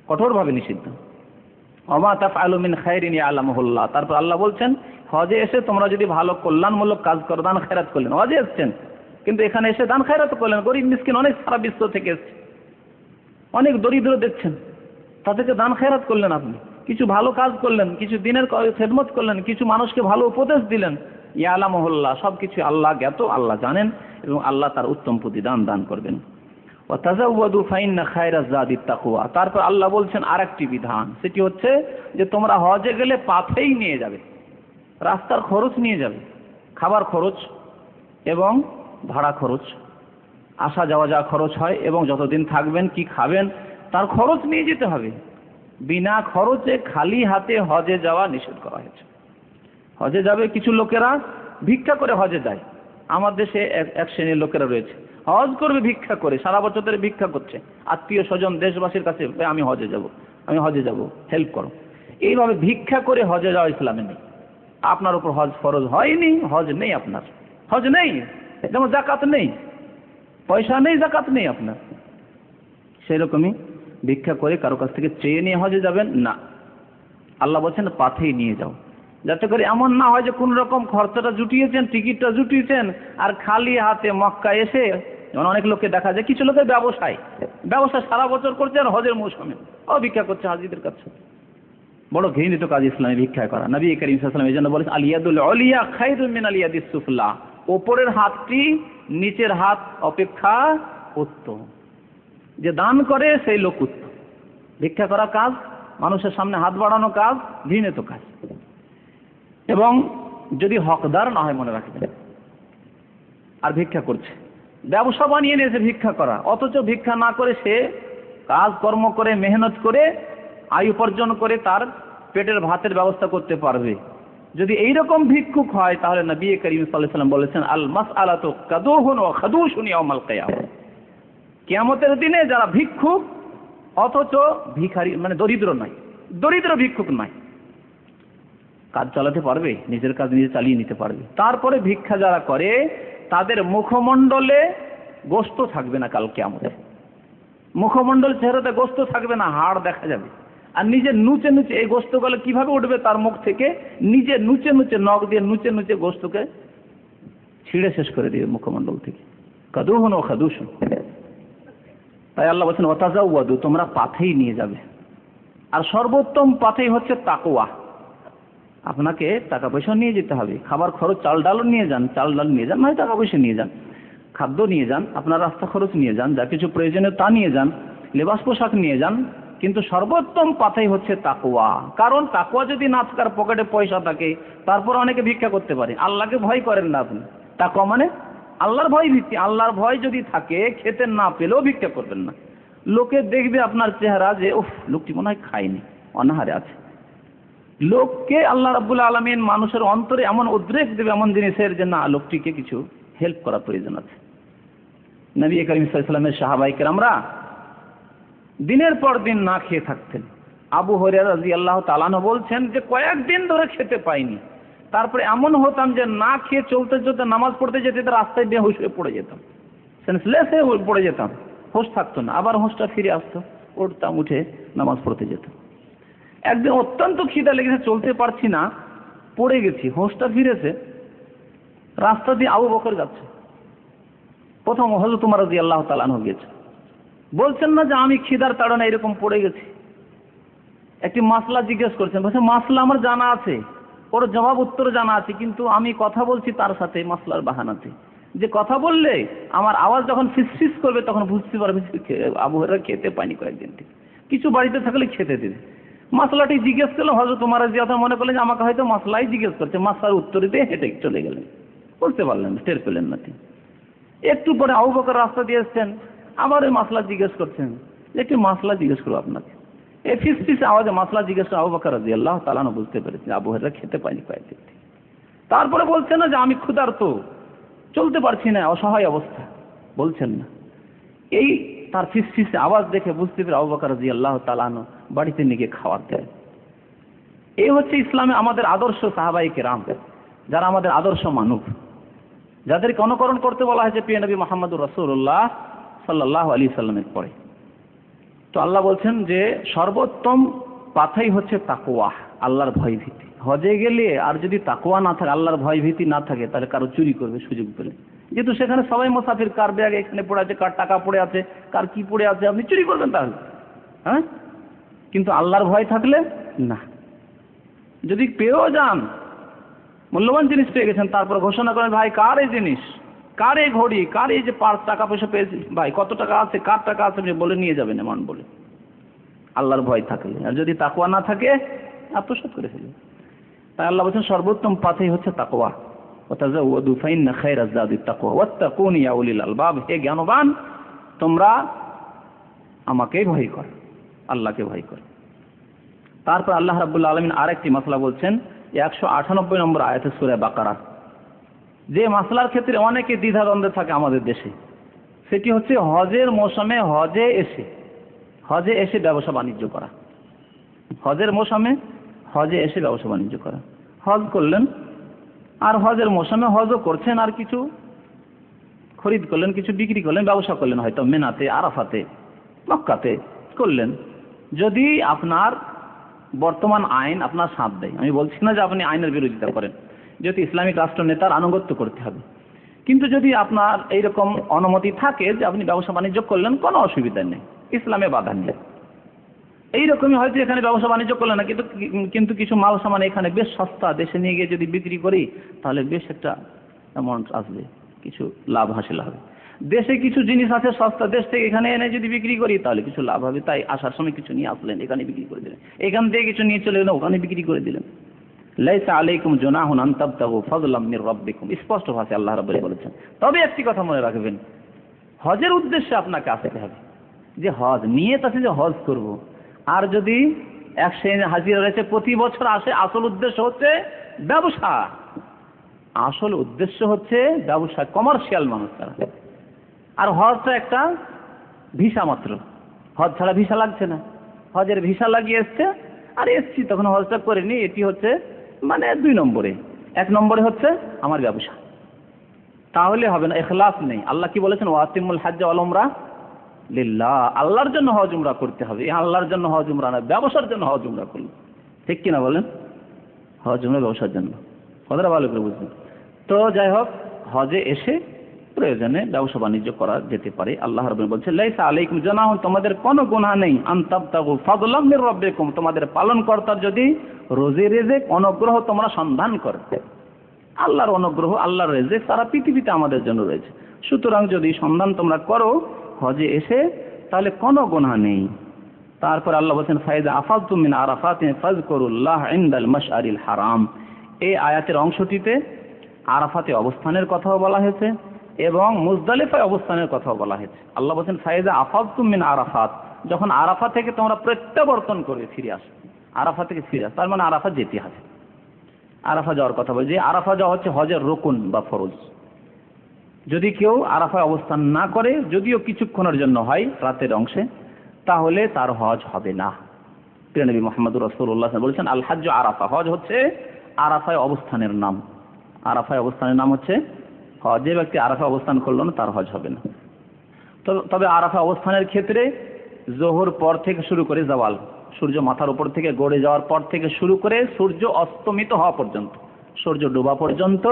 কঠোরভাবে নিষিদ্ধ। ওমা তাফআলু মিন খায়রিন ইয়ালামুহুল্লাহ, তারপর আল্লাহ বলছেন হজে এসে তোমরা যদি ভালো কল্যাণমূলক কাজ করো, দান খেরাত করলেন, হজে এসছেন কিন্তু এখানে এসে দান খেরাত করলেন, গরিব মিসকিন অনেক সারা বিশ্ব থেকে এসছে, অনেক দরিদ্র দেখছেন, তাদেরকে দান খেরাত করলেন, আপনি কিছু ভালো কাজ করলেন, কিছু দিনের খেদমত করলেন, কিছু মানুষকে ভালো উপদেশ দিলেন। ইয়ালামুহুল্লাহ, সবকিছু আল্লাহ জ্ঞাত, আল্লাহ জানেন এবং আল্লাহ তার উত্তম প্রতিদান দান করবেন। ওয়া তাযাওয়াদু ফাইন্না খায়রাজ যাদিত তাকওয়া, তারপর আল্লাহ বলছেন আরেকটি বিধান, সেটি হচ্ছে যে তোমরা হজে গেলে পাথেই নিয়ে যাবে, রাস্তার খরচ নিয়ে যাবে, খাবার খরচ এবং ভাড়া খরচ, আসা যাওয়া যা খরচ হয় এবং যতদিন থাকবেন কি খাবেন তার খরচ নিয়ে যেতে হবে। বিনা খরচে খালি হাতে হজে যাওয়া নিষেধ করা হয়েছে। হজে যাবে কিছু লোকেরা ভিক্ষা করে হজে যায়, আমার দেশে এক শ্রেণীর লোকেরা রয়েছে, হজ করবে ভিক্ষা করে, সারা বছর ধরে ভিক্ষা করছে, আত্মীয় স্বজন দেশবাসীর কাছে আমি হজে যাব, আমি হজে যাব, হেল্প করো। এইভাবে ভিক্ষা করে হজে যাওয়া ইসলামে নেই। আপনার উপর হজ ফরজ হয়নি, হজ নেই আপনার, হজ নেই, যেমন যাকাত নেই, পয়সা নেই, যাকাত নেই আপনার, সেরকমই ভিক্ষা করে কারো কাছ থেকে চেয়ে নিয়ে হজে যাবেন না। আল্লাহ বলছেন পাথেই নিয়ে যাও, যাতে করে এমন না হয় যে কোন রকম খরচাটা জুটিয়েছেন, টিকিটটা জুটিয়েছেন আর খালি হাতে মক্কা এসে, যেমন অনেক লোককে দেখা যায়, কিছু লোকের ব্যবসা সারা বছর করছে আর হজের মৌসুমে ও ভিক্ষা করছে হাজিদের কাছে। বড় ঘৃণিত কাজ ইসলামে ভিক্ষা করা। নবী করিম সাল্লাল্লাহু আলাইহি ওয়াসাল্লাম এই জন্য বলেছেন আলিয়াদুল উলিয়া খায়রুম মিনাল ইয়াদিস সুফলা, ওপরের হাতটি নিচের হাত অপেক্ষা উত্তম, যে দান করে সেই লোক উত্তম। ভিক্ষা করা কাজ, মানুষের সামনে হাত বাড়ানো কাজ ঘৃণিত কাজ, এবং যদি হকদার না হয় মনে রাখবেন। আর ভিক্ষা করছে, ব্যবসা বানিয়ে নিয়েছে ভিক্ষা করা, অথচ ভিক্ষা না করে সে কাজ কর্ম করে মেহনত করে আয় উপার্জন করে তার পেটের ভাতের ব্যবস্থা করতে পারবে। যদি এইরকম ভিক্ষুক হয় তাহলে নবী করিম সাল্লাল্লাহু আলাইহি ওয়াসাল্লাম বলেছেন আল মাসআলাতু কাদুহুন ওয়া খাদুশুন ইয়াউমাল কিয়ামah, কিয়ামতের দিনে যারা ভিক্ষুক অথচ ভিখারি, মানে দরিদ্র নয়, দরিদ্র ভিক্ষুক নয়, কাজ চালাতে পারবে, নিজের কাজ নিজে চালিয়ে নিতে পারবে, তারপরে ভিক্ষা যারা করে তাদের মুখমণ্ডলে গোশত থাকবে না, কাল কিয়ামতে মুখমণ্ডল চেহারাতে গোশত থাকবে না, হাড় দেখা যাবে। আর নিজে নুচে নুচে এই গোশতগুলো কিভাবে উঠবে তার মুখ থেকে, নিজে নুচে নুচে নখ দিয়ে নুচে নুচে গোশতকে ছিঁড়ে শেষ করে দিবে মুখমণ্ডল থেকে। কাদুহুন ও খাদুশুন, তাই আল্লাহ বলছেন ওয়াতাজাওয়াদু, তোমরা পাথেই নিয়ে যাবে। আর সর্বোত্তম পাথেই হচ্ছে তাকওয়া। আপনাকে টাকা পয়সা নিয়ে যেতে হবে, খাবার খরচ, চাল ডালও নিয়ে যান, চাল ডাল নিয়ে যান, মানে টাকা পয়সা নিয়ে যান, খাদ্য নিয়ে যান, আপনার রাস্তা খরচ নিয়ে যান, যা কিছু প্রয়োজনীয় তা নিয়ে যান, লেবাস পোশাক নিয়ে যান, কিন্তু সর্বোত্তম পাথেই হচ্ছে তাকওয়া। কারণ তাকওয়া যদি না থাকার পকেটে পয়সা থাকে তারপর অনেকে ভিক্ষা করতে পারে, আল্লাহকে ভয় করেন না আপনি। তাকওয়া মানে আল্লাহর ভয় ভিত্তি, আল্লাহর ভয় যদি থাকে খেতে না পেলেও ভিক্ষা করবেন না। লোকে দেখবে আপনার চেহারা যে উফ, লোকটি মনে হয় খায়নি, অনাহারে আছে। লোককে আল্লাহ রাব্বুল আলামিন মানুষের অন্তরে এমন উদ্রেক দেবে এমন জিনিসের যে না, লোকটিকে কিছু হেল্প করা প্রয়োজন আছে। নবী করিম সাল্লাল্লাহু আলাইহি ওয়াসাল্লামের সাহাবায়ে কেরামরা দিনের পর দিন না খেয়ে থাকতেন। আবু হুরায়রা রাদিয়াল্লাহু তাআলা আনহু বলছেন যে কয়েকদিন ধরে খেতে পাইনি, তারপরে এমন হতাম যে না খেয়ে চলতে চলতে নামাজ পড়তে যেতে রাস্তায় বেহুশ হয়ে পড়ে যেতাম, সেন্সলেস হয়ে পড়ে যেতাম, হোশ থাকতো না, আবার হোশটা ফিরে আসতো, উঠতাম, উঠে নামাজ পড়তে যেতাম। একদিন অত্যন্ত খিদা লেগেছে, চলতে পারছি না, পড়ে গেছি, হোশটা ফিরেছে, রাস্তা দিয়ে আবু বকর যাচ্ছে, প্রথম হযরত ওমর রাদিয়াল্লাহু তাআলা আনহু গেছে, বলছেন না যে আমি খিদার তাড়না এরকম পড়ে গেছি। একটি মাসলা জিজ্ঞেস করছেন, বলছে মাসলা আমার জানা আছে, ওর জবাব উত্তর জানা আছে, কিন্তু আমি কথা বলছি তার সাথে মাসলার বাহানাতে, যে কথা বললে আমার আওয়াজ যখন ফিসফিস করবে তখন বুঝতে পারবে আবু হুরায়রা খেতে পায়নি কয়েকদিন থেকে, কিছু বাড়িতে থাকলে খেতে দেবে। মাসলাটি জিজ্ঞেস করলো, হযরত ওমর রাদিয়াল্লাহু তাআলা মনে করলেন যে আমাকে হয়তো মাসলাই জিজ্ঞেস করছে, মাসলার উত্তর দিয়ে হেঁটে চলে গেলেন, বলতে পারলেন না, টের পেলেন না। একটু পরে আবু বকর রাস্তা দিয়ে এসছেন, আবার ওই মাসলা জিজ্ঞেস করছেন, একটু মাসলা জিজ্ঞেস করবো আপনাকে, এই ফিসফিস আওয়াজে মাসলা জিজ্ঞেস করে আবু বকর রাদিয়াল্লাহু তাআলা আনহু বুঝতে পেরেছেন আবু হুরায়রা খেতে পায়নি কয়েকদিন। তারপরে বলছেন না যে আমি ক্ষুধার্ত, চলতে পারছি না, অসহায় অবস্থা, বলছেন না। এই তার ফিসফিসে আওয়াজ দেখে বুঝতে পেরে আবু বকর রাদিয়াল্লাহু তাআলা আনহু বাড়িতে নিয়ে গিয়ে খাওয়ার দেন। এই হচ্ছে ইসলামে আমাদের আদর্শ সাহাবায়ে কেরাম, যারা আমাদের আদর্শ মানব, যাদেরকে অনুকরণ করতে বলা হয়েছে প্রিয় নবী মুহাম্মদুর রাসূলুল্লাহ সাল্লাল্লাহু আলাইহি সাল্লামের পরে। তো আল্লাহ বলছেন যে সর্বোত্তম পাথাই হচ্ছে তাকওয়া, আল্লাহর ভয় ভীতি। হজে গেলে আর যদি তাকওয়া না থাকে, আল্লাহর ভয় ভীতি না থাকে, তাহলে কারো চুরি করবে সুযোগ পেলে। যেহেতু সেখানে সবাই মুসাফির, কার ব্যাগ এখানে পড়ে আছে, কার টাকা পড়ে আছে, কার কি পড়ে আছে, আপনি চুরি করবেন তাহলে? হ্যাঁ, কিন্তু আল্লাহর ভয় থাকলে না। যদি পেয়েও যান, মূল্যবান জিনিস পেয়ে গেছেন, তারপর ঘোষণা করেন ভাই কার এই জিনিস, কার এই ঘড়ি, কার এই যে পার্স, টাকা পয়সা পেয়েছি, ভাই কত টাকা আছে, কার টাকা আছে বলে নিয়ে যাবেন এমন বলে, আল্লাহর ভয় থাকলে। আর যদি তাকওয়া না থাকে, আত্মসাৎ করে ফেলবে। তাই আল্লাহ বলছেন সর্বোত্তম পথই হচ্ছে তাকওয়া। ওয়াতাযাওয়াদু ফাইন্না খায়রাজ যাদিত তাকওয়া ওয়াত্তাকুনি ইয়া উলিল আলবাব। হে জ্ঞানবান, তোমরা আমাকে ভয় করো, আল্লাহকে ভয় করো। তারপর আল্লাহ রাব্বুল আলামিন আরেকটি মাসলা বলছেন 198 নম্বর আয়াতে সূরা বাকারা, যে মাসলার ক্ষেত্রে অনেকে দ্বিধাদ্বন্দ্বে থাকে আমাদের দেশে, সেটি হচ্ছে হজের মৌসুমে হজে এসে ব্যবসা বাণিজ্য করা। হজের মৌসুমে হজে এসে ব্যবসা বাণিজ্য করা। হজ করলেন আর হজের মৌসুমে হজও করছেন, আর কিছু খরিদ করলেন, কিছু বিক্রি করলেন, ব্যবসা করলেন, হয়তো মিনাতে, আরাফাতে, মক্কাতে করলেন। যদি আপনার বর্তমান আইন আপনার সাথ দেয়, আমি বলছি না যে আপনি আইনের বিরোধিতা করেন, যেহেতু ইসলামিক রাষ্ট্র নেতার আনুগত্য করতে হবে, কিন্তু যদি আপনার এইরকম অনুমতি থাকে যে আপনি ব্যবসা বাণিজ্য করলেন, কোনো অসুবিধা নেই, ইসলামে বাধা নেই। এইরকমই হয়তো এখানে ব্যবসা বাণিজ্য করলেন না, কিন্তু কিছু মাল সামান এখানে বেশ সস্তা, দেশে নিয়ে গিয়ে যদি বিক্রি করি তাহলে বেশ একটা অ্যামাউন্ট আসবে, কিছু লাভ হাসিল হবে। দেশে কিছু জিনিস আছে সস্তা, দেশ থেকে এখানে এনে যদি বিক্রি করি তাহলে কিছু লাভ হবে। তাই আসার সময় কিছু নিয়ে আসলেন, এখানে বিক্রি করে দিলেন, এখান থেকে কিছু নিয়ে চলে গেলেন, ওখানে বিক্রি করে দিলেন। লাইসা আলাইকুম জুনাহুন আন তাবতাগু ফাদলাম মির রাব্বিকুম, স্পষ্ট ভাষায় আল্লাহ রাব্বুল বলেছেন। তবে একটি কথা মনে রাখবেন, হজের উদ্দেশ্যে আপনাকে আসতে হবে, যে হজ নিয়ত আছে যে হজ করব। আর যদি এক শ্রেণী হাজিরা রয়েছে প্রতি বছর আসে, আসল উদ্দেশ্য হচ্ছে ব্যবসা, আসল উদ্দেশ্য হচ্ছে ব্যবসা, কমার্শিয়াল মানুষ তারা। আর হজটা একটা ভিসা মাত্র, হজ ছাড়া ভিসা লাগছে না, হজের ভিসা লাগিয়ে এসছে আর এসছি, তখন হজটা করে নি। এটি হচ্ছে মানে 2 নম্বরে। 1 নম্বরে হচ্ছে আমার ব্যবসা, তাহলে হবে না, ইখলাস নেই। আল্লাহ কি বলেছেন, ওয়াতিমুল হজ্জ ওয়াল উমরা লিল্লাহ, আল্লাহর জন্য হজ উমরা করতে হবে। আল্লাহর জন্য হজ উমরা না, ব্যবসার জন্য হজ উমরা করুন, ঠিক কিনা বলেন? হজ উমরা ব্যবসার জন্য, কথাটা ভালো করে বুঝবেন। তো যাই হোক, হজে এসে প্রয়োজনে ব্যবসা বাণিজ্য করা যেতে পারে। আল্লাহ রাব্বুল বলছেন লাইসা আলাইকুম জুনাহুন, তোমাদের কোনো গুনাহ নেই, আন তাবতাগু ফাদলাম মির রাব্বিকুম, তোমাদের পালনকর্তার যদি রোজি রিজিক অনুগ্রহ তোমরা সন্ধান করতে। আল্লাহর অনুগ্রহ, আল্লাহর রিজিক সারা পৃথিবীতে আমাদের জন্য রয়েছে, সুতরাং যদি সন্ধান তোমরা করো হজে এসে, তাহলে কোনো গুনাহ নেই। তারপর আল্লাহ বলেন ফাইজা আফাযতুম মিন আরাফাতিন ফাযকুরুল্লাহ ইনদাল মাশআরিল হারাম। এই আয়াতের অংশটিতে আরাফাতে অবস্থানের কথাও বলা হয়েছে এবং মুজদালিফায় অবস্থানের কথাও বলা হয়েছে। আল্লাহ বলেন ফাইজা আফাযতুম মিন আরাফাত, যখন আরাফা থেকে তোমরা প্রত্যাবর্তন করবে, ফিরে আসো, আরাফা থেকে ফিরে আসো, তার মানে আরাফা যেতে হবে। আরাফা যাওয়ার কথা বলে, যে আরাফা যাওয়া হচ্ছে হজের রুকুন বা ফরজ। যদি কেউ আরাফায় অবস্থান না করে, যদিও কিছুক্ষণের জন্য হয় রাতের অংশে, তাহলে তার হজ হবে না। প্রিয় নবী মুহাম্মদুর রাসূলুল্লাহ বলেছেন আল হজ্জ আরাফা, হজ হচ্ছে আরাফায় অবস্থানের নাম। আরাফায় অবস্থানের নাম হচ্ছে হজ। যে ব্যক্তি আরাফায় অবস্থান করলো না, তার হজ হবে না। তবে আরাফা অবস্থানের ক্ষেত্রে জোহর পর থেকে শুরু করে জাওয়াল, সূর্য মাথার উপর থেকে গড়ে যাওয়ার পর থেকে শুরু করে সূর্য অস্তমিত হওয়া পর্যন্ত, সূর্য ডোবা পর্যন্ত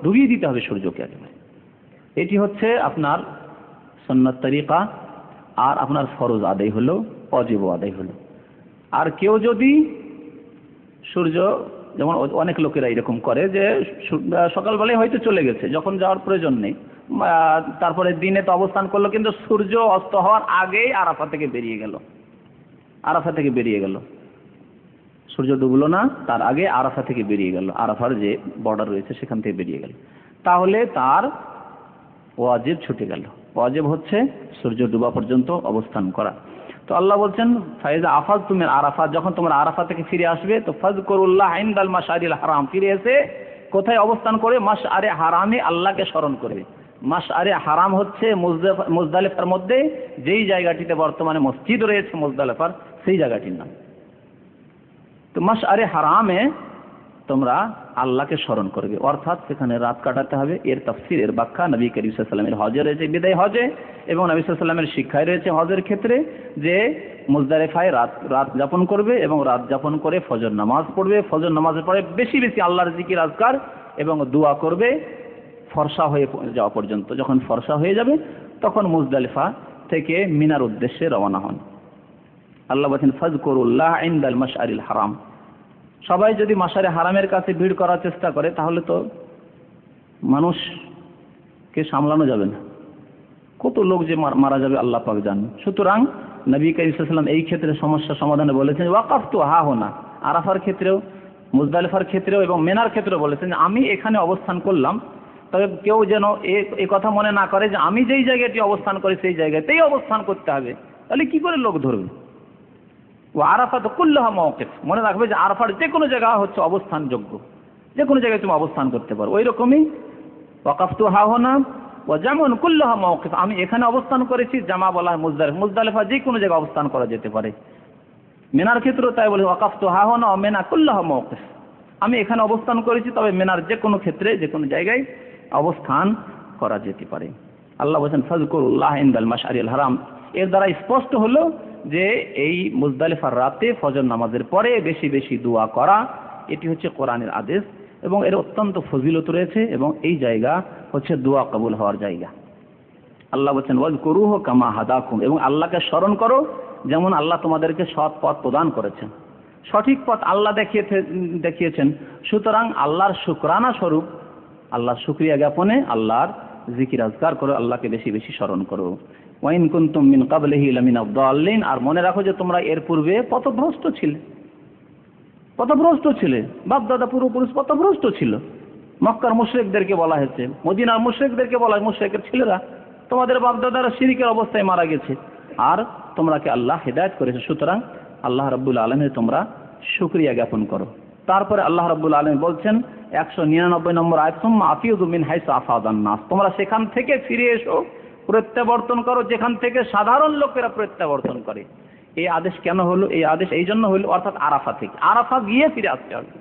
ডুবিয়ে দিতে হবে সূর্যকে একেবারে। এটি হচ্ছে আপনার সুন্নাত তরিকা। আর আপনার ফরজ আদায় হলো, ওয়াজিব আদায় হলো। আর কেউ যদি সূর্য, যেমন অনেক লোকেরা এরকম করে যে সকালবেলায় হয়তো চলে গেছে, যখন যাওয়ার প্রয়োজন নেই, তারপরে দিনে তো অবস্থান করলো, কিন্তু সূর্য অস্ত হওয়ার আগেই আরাফা থেকে বেরিয়ে গেল, সূর্য ডুবলো না তার আগে আরাফা থেকে বেরিয়ে গেল, আরাফার যে বর্ডার রয়েছে সেখান থেকে বেরিয়ে গেল, তাহলে তার ওয়াজিব ছুটে গেল। ওয়াজিব হচ্ছে সূর্য ডুবা পর্যন্ত অবস্থান করা। তো আল্লাহ বলছেন ফাইজা আফাযতুম মিন আরাফাত, যখন তোমরা আরাফা থেকে ফিরে আসবে, তো ফাযকুরুল্লাহ ইনদাল মাশআরিল হারাম, ফিরে এসে কোথায় অবস্থান করে? মাশআরে হারামে আল্লাহকে স্মরণ করবে। মাশআরে হারাম হচ্ছে মুজদালিফার মধ্যে যেই জায়গাটিতে বর্তমানে মসজিদ রয়েছে মুজদালিফার, সেই জায়গাটির নাম। তো মাশআরে হারামে তোমরা আল্লাহকে স্মরণ করবে, অর্থাৎ সেখানে রাত কাটাতে হবে। এর তাফসীর, এর ব্যাখ্যা নবী করিম সাল্লাল্লাহু আলাইহি ওয়াসাল্লামের হজে রয়েছে, বিদায় হজে, এবং নবী সাল্লাল্লাহু আলাইহি ওয়াসাল্লামের শিক্ষায় রয়েছে হজের ক্ষেত্রে যে মুজদালিফায় রাত যাপন করবে এবং রাত যাপন করে ফজর নামাজ পড়বে। ফজর নামাজের পরে বেশি বেশি আল্লাহর জিকির আজকার এবং দোয়া করবে ফর্সা হয়ে যাওয়া পর্যন্ত। যখন ফর্সা হয়ে যাবে তখন মুজদালিফা থেকে মিনার উদ্দেশ্যে রওনা হন। আল্লাহ বলেন ফাজকুরুল্লাহ ইনদাল মাশআরিল হারাম। সবাই যদি মাশআরে হারামের কাছে ভিড় করার চেষ্টা করে তাহলে তো মানুষকে সামলানো যাবে না, কত লোক যে মারা যাবে আল্লাহ পাক জানেন। সুতরাং নবী করিম সাল্লাল্লাহু আলাইহি ওয়াসাল্লাম এই ক্ষেত্রে সমস্যা সমাধানে বলেছেন ওয়াকাফতু হা হুনা, আরাফার ক্ষেত্রেও, মুজদালিফার ক্ষেত্রেও এবং মিনার ক্ষেত্রেও বলেছেন আমি এখানে অবস্থান করলাম। তবে কেউ যেন এই কথা মনে না করে যে আমি যেই জায়গাটি অবস্থান করি সেই জায়গাতেই অবস্থান করতে হবে, তাহলে কি করে লোক ধরবে। ও আরাফাত কুল্লুহা মাওকিফ, মনে রাখবে যে আরাফার যে কোনো জায়গা হচ্ছে অবস্থানযোগ্য, যে কোনো জায়গায় তুমি অবস্থান করতে পারো। ওই রকমই ওয়াকাফতু হা হুনা ও যেমন কুল্লুহা মাওকিফ, আমি এখানে অবস্থান করেছি, জামা বলা হয় মুজদালিফা যে কোনো জায়গায় অবস্থান করা যেতে পারে। মিনার ক্ষেত্রেও তাই বলে ওয়াকাফতু হা হুনা ও মিনা কুল্লুহা মাওকিফ, আমি এখানে অবস্থান করেছি, তবে মিনার যে কোনো ক্ষেত্রে যে কোনো জায়গায় অবস্থান করা যেতে পারে। আল্লাহ বলেন ফাজকুরুল্লাহ ইনদাল মাশআরিল হারাম। এর দ্বারা স্পষ্ট হলো যে এই মুজদালিফার রাতে ফজর নামাজের পরে বেশি বেশি দোয়া করা এটি হচ্ছে কোরআনের আদেশ এবং এর অত্যন্ত ফজিলত রয়েছে এবং এই জায়গা হচ্ছে দোয়া কবুল হওয়ার জায়গা। আল্লাহ বলেন ওয়াজকুরুহু কামা হাদাকুম, এবং আল্লাহকে স্মরণ করো যেমন আল্লাহ তোমাদেরকে সৎ পথ প্রদান করেছেন, সঠিক পথ আল্লাহ দেখিয়েছেন। সুতরাং আল্লাহর শুকরানা স্বরূপ আল্লাহর শুকরিয়া জ্ঞাপনে আল্লাহর জিকির আজকার করো, আল্লাহকে বেশি বেশি স্মরণ করো। ওয়াইন কুনতুম মিন ক্বাবলিহি লামিনাদ দাল্লিন, আর মনে রাখো যে তোমরা এর পূর্বে পথভ্রষ্ট ছিলে, বাপ দাদা পূর্বপুরুষ পথভ্রষ্ট ছিল। মক্কার মুশরিকদেরকে বলা হয়েছে, মদিনার মুশরিকদেরকে বলা হয় মুশরিকের ছেলেরা তোমাদের বাপ দাদারা শিরকের অবস্থায় মারা গেছে আর তোমরাকে আল্লাহ হেদায়েত করেছে। সুতরাং আল্লাহ রাব্বুল আলামিনের তোমরা শুকরিয়া জ্ঞাপন করো। তারপরে আল্লাহ রাব্বুল আলামিন বলছেন 199 নম্বর আয়াত, সুম্মা আফিযু মিন হাইসু আফাদান নাস, তোমরা সেখান থেকে ফিরে এসো, প্রত্যাবর্তন করো যেখান থেকে সাধারণ লোকেরা প্রত্যাবর্তন করে। এই আদেশ কেন হলো? এই আদেশ এই জন্য হলো, অর্থাৎ আরাফা থেকে, আরাফা গিয়ে ফিরে আসতে হবে।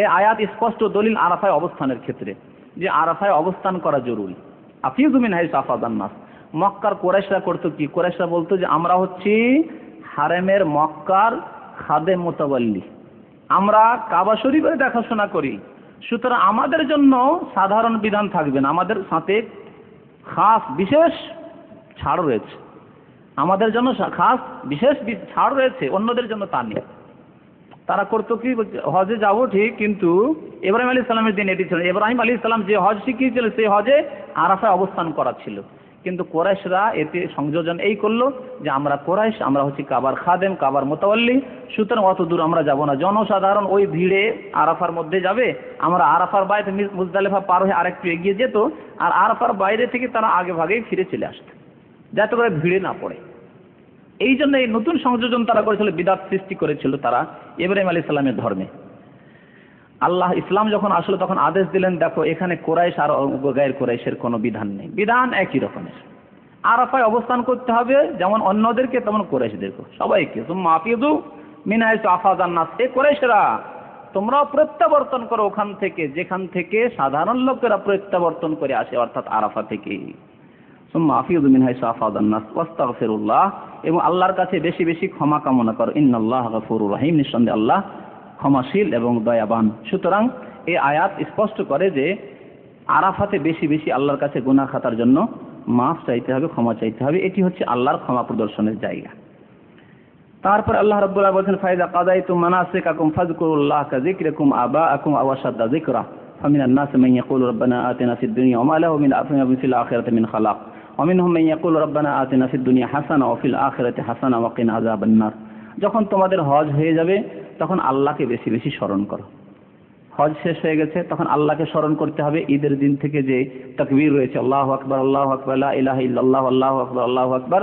এই আয়াত স্পষ্ট দলিল আরাফায় অবস্থানের ক্ষেত্রে, যে আরাফায় অবস্থান করা জরুরি। আফিযু মিন হাইসু আফাদান নাস। মক্কার কুরাইশরা করতো কি? কুরাইশরা বলতো যে আমরা হচ্ছি হারেমের মক্কার খাদেম মুতাওয়াল্লি, আমরা কাবা শরীফের দেখাশোনা করি, সুতরাং আমাদের জন্য সাধারণ বিধান থাকবে না, আমাদের সাথে খাস বিশেষ ছাড় রয়েছে, আমাদের জন্য খাস বিশেষ ছাড় রয়েছে, অন্যদের জন্য তা নেই। তারা করতো কি? হজে যাব ঠিক, কিন্তু ইব্রাহিম আলাইহিস সালামের দিন এটি ছিল, ইব্রাহিম আলাইহিস সালাম যে হজ শিখিয়েছিল সেই হজে আরাফায় অবস্থান করা ছিল। কিন্তু কোরাইশরা এতে সংযোজন এই করলো যে আমরা কোরাইশ, আমরা হচ্ছি কাবার খাদেম, কাবার মোতাওয়াল্লি, সুতরাং অত দূর আমরা যাব না। জনসাধারণ ওই ভিড়ে আরাফার মধ্যে যাবে, আমরা আরাফার বাইরে মুজদালিফা পার হয়ে আরেকটু এগিয়ে যেত, আর আরাফার বাইরে থেকে তারা আগে ভাগেই ফিরে চলে আসতো, যাতে করে ভিড়ে না পড়ে। এই জন্য এই নতুন সংযোজন তারা করেছিল, বিদআত সৃষ্টি করেছিল তারা ইব্রাহিম আলাইহিস সালামের ধর্মে। আল্লাহ ইসলাম যখন আসলো তখন আদেশ দিলেন, দেখো এখানে কোরাইশ আর গায়ের কোরাইশের কোনো বিধান নেই, বিধান একই রকমের। আরাফায় অবস্থান করতে হবে যেমন অন্যদেরকে তেমন কোরাইশদেরকে, সবাইকে। সুম্মা আফিযু মিন হাইসু আফাদান নাস, এ কোরাইশরা তোমরা প্রত্যাবর্তন করো ওখান থেকে যেখান থেকে সাধারণ লোকেরা প্রত্যাবর্তন করে আসে, অর্থাৎ আরাফা থেকে। সুম্মা আফিযু মিন হাইসু আফাদান নাস ওয়াস্তাগফিরুল্লাহ, এবং আল্লাহর কাছে বেশি বেশি ক্ষমা কামনা করো। ইন্নাল্লাহা গফুরুর রহিম, নিঃসন্দেহে আল্লাহ ক্ষমাশীল এবং দয়াবান। সুতরাং এই আয়াত স্পষ্ট করে যে আরাফাতে বেশি বেশি আল্লাহর কাছে গুনাহ খাতার জন্য মাফ চাইতে হবে, ক্ষমা চাইতে হবে, এটি হচ্ছে আল্লাহর ক্ষমা প্রদর্শনের জায়গা। তারপর আল্লাহ রাব্বুল আলামিন বলেন ফাইযা কাযাইতুম মানাসিকাকুম ফাযকুরুল্লাহ কাযিকরিকুম আবাআকুম আও আশাদ্দা যিকরা ফামিনান নাসি মান ইয়াকুলু রাব্বানা আতিনা ফিদ দুনিয়া ওয়া মা লাহু মিন আফিন ফিল আখিরাতি মিন খালাক ওয়া মিনহুম মান ইয়াকুলু রাব্বানা আতিনা ফিদ দুনিয়া হাসানা ওয়া ফিল আখিরাতি হাসানা ওয়া কিনা আযাবান নার। যখন তোমাদের হজ হয়ে যাবে তখন আল্লাহকে বেশি বেশি স্মরণ করো। হজ শেষ হয়ে গেছে তখন আল্লাহকে স্মরণ করতে হবে। ঈদের দিন থেকে যে তাকবীর রয়েছে, আল্লাহু আকবার, আল্লাহু আকবার, লা ইলাহা ইল্লাল্লাহ, আল্লাহু আকবার, আল্লাহু আকবার,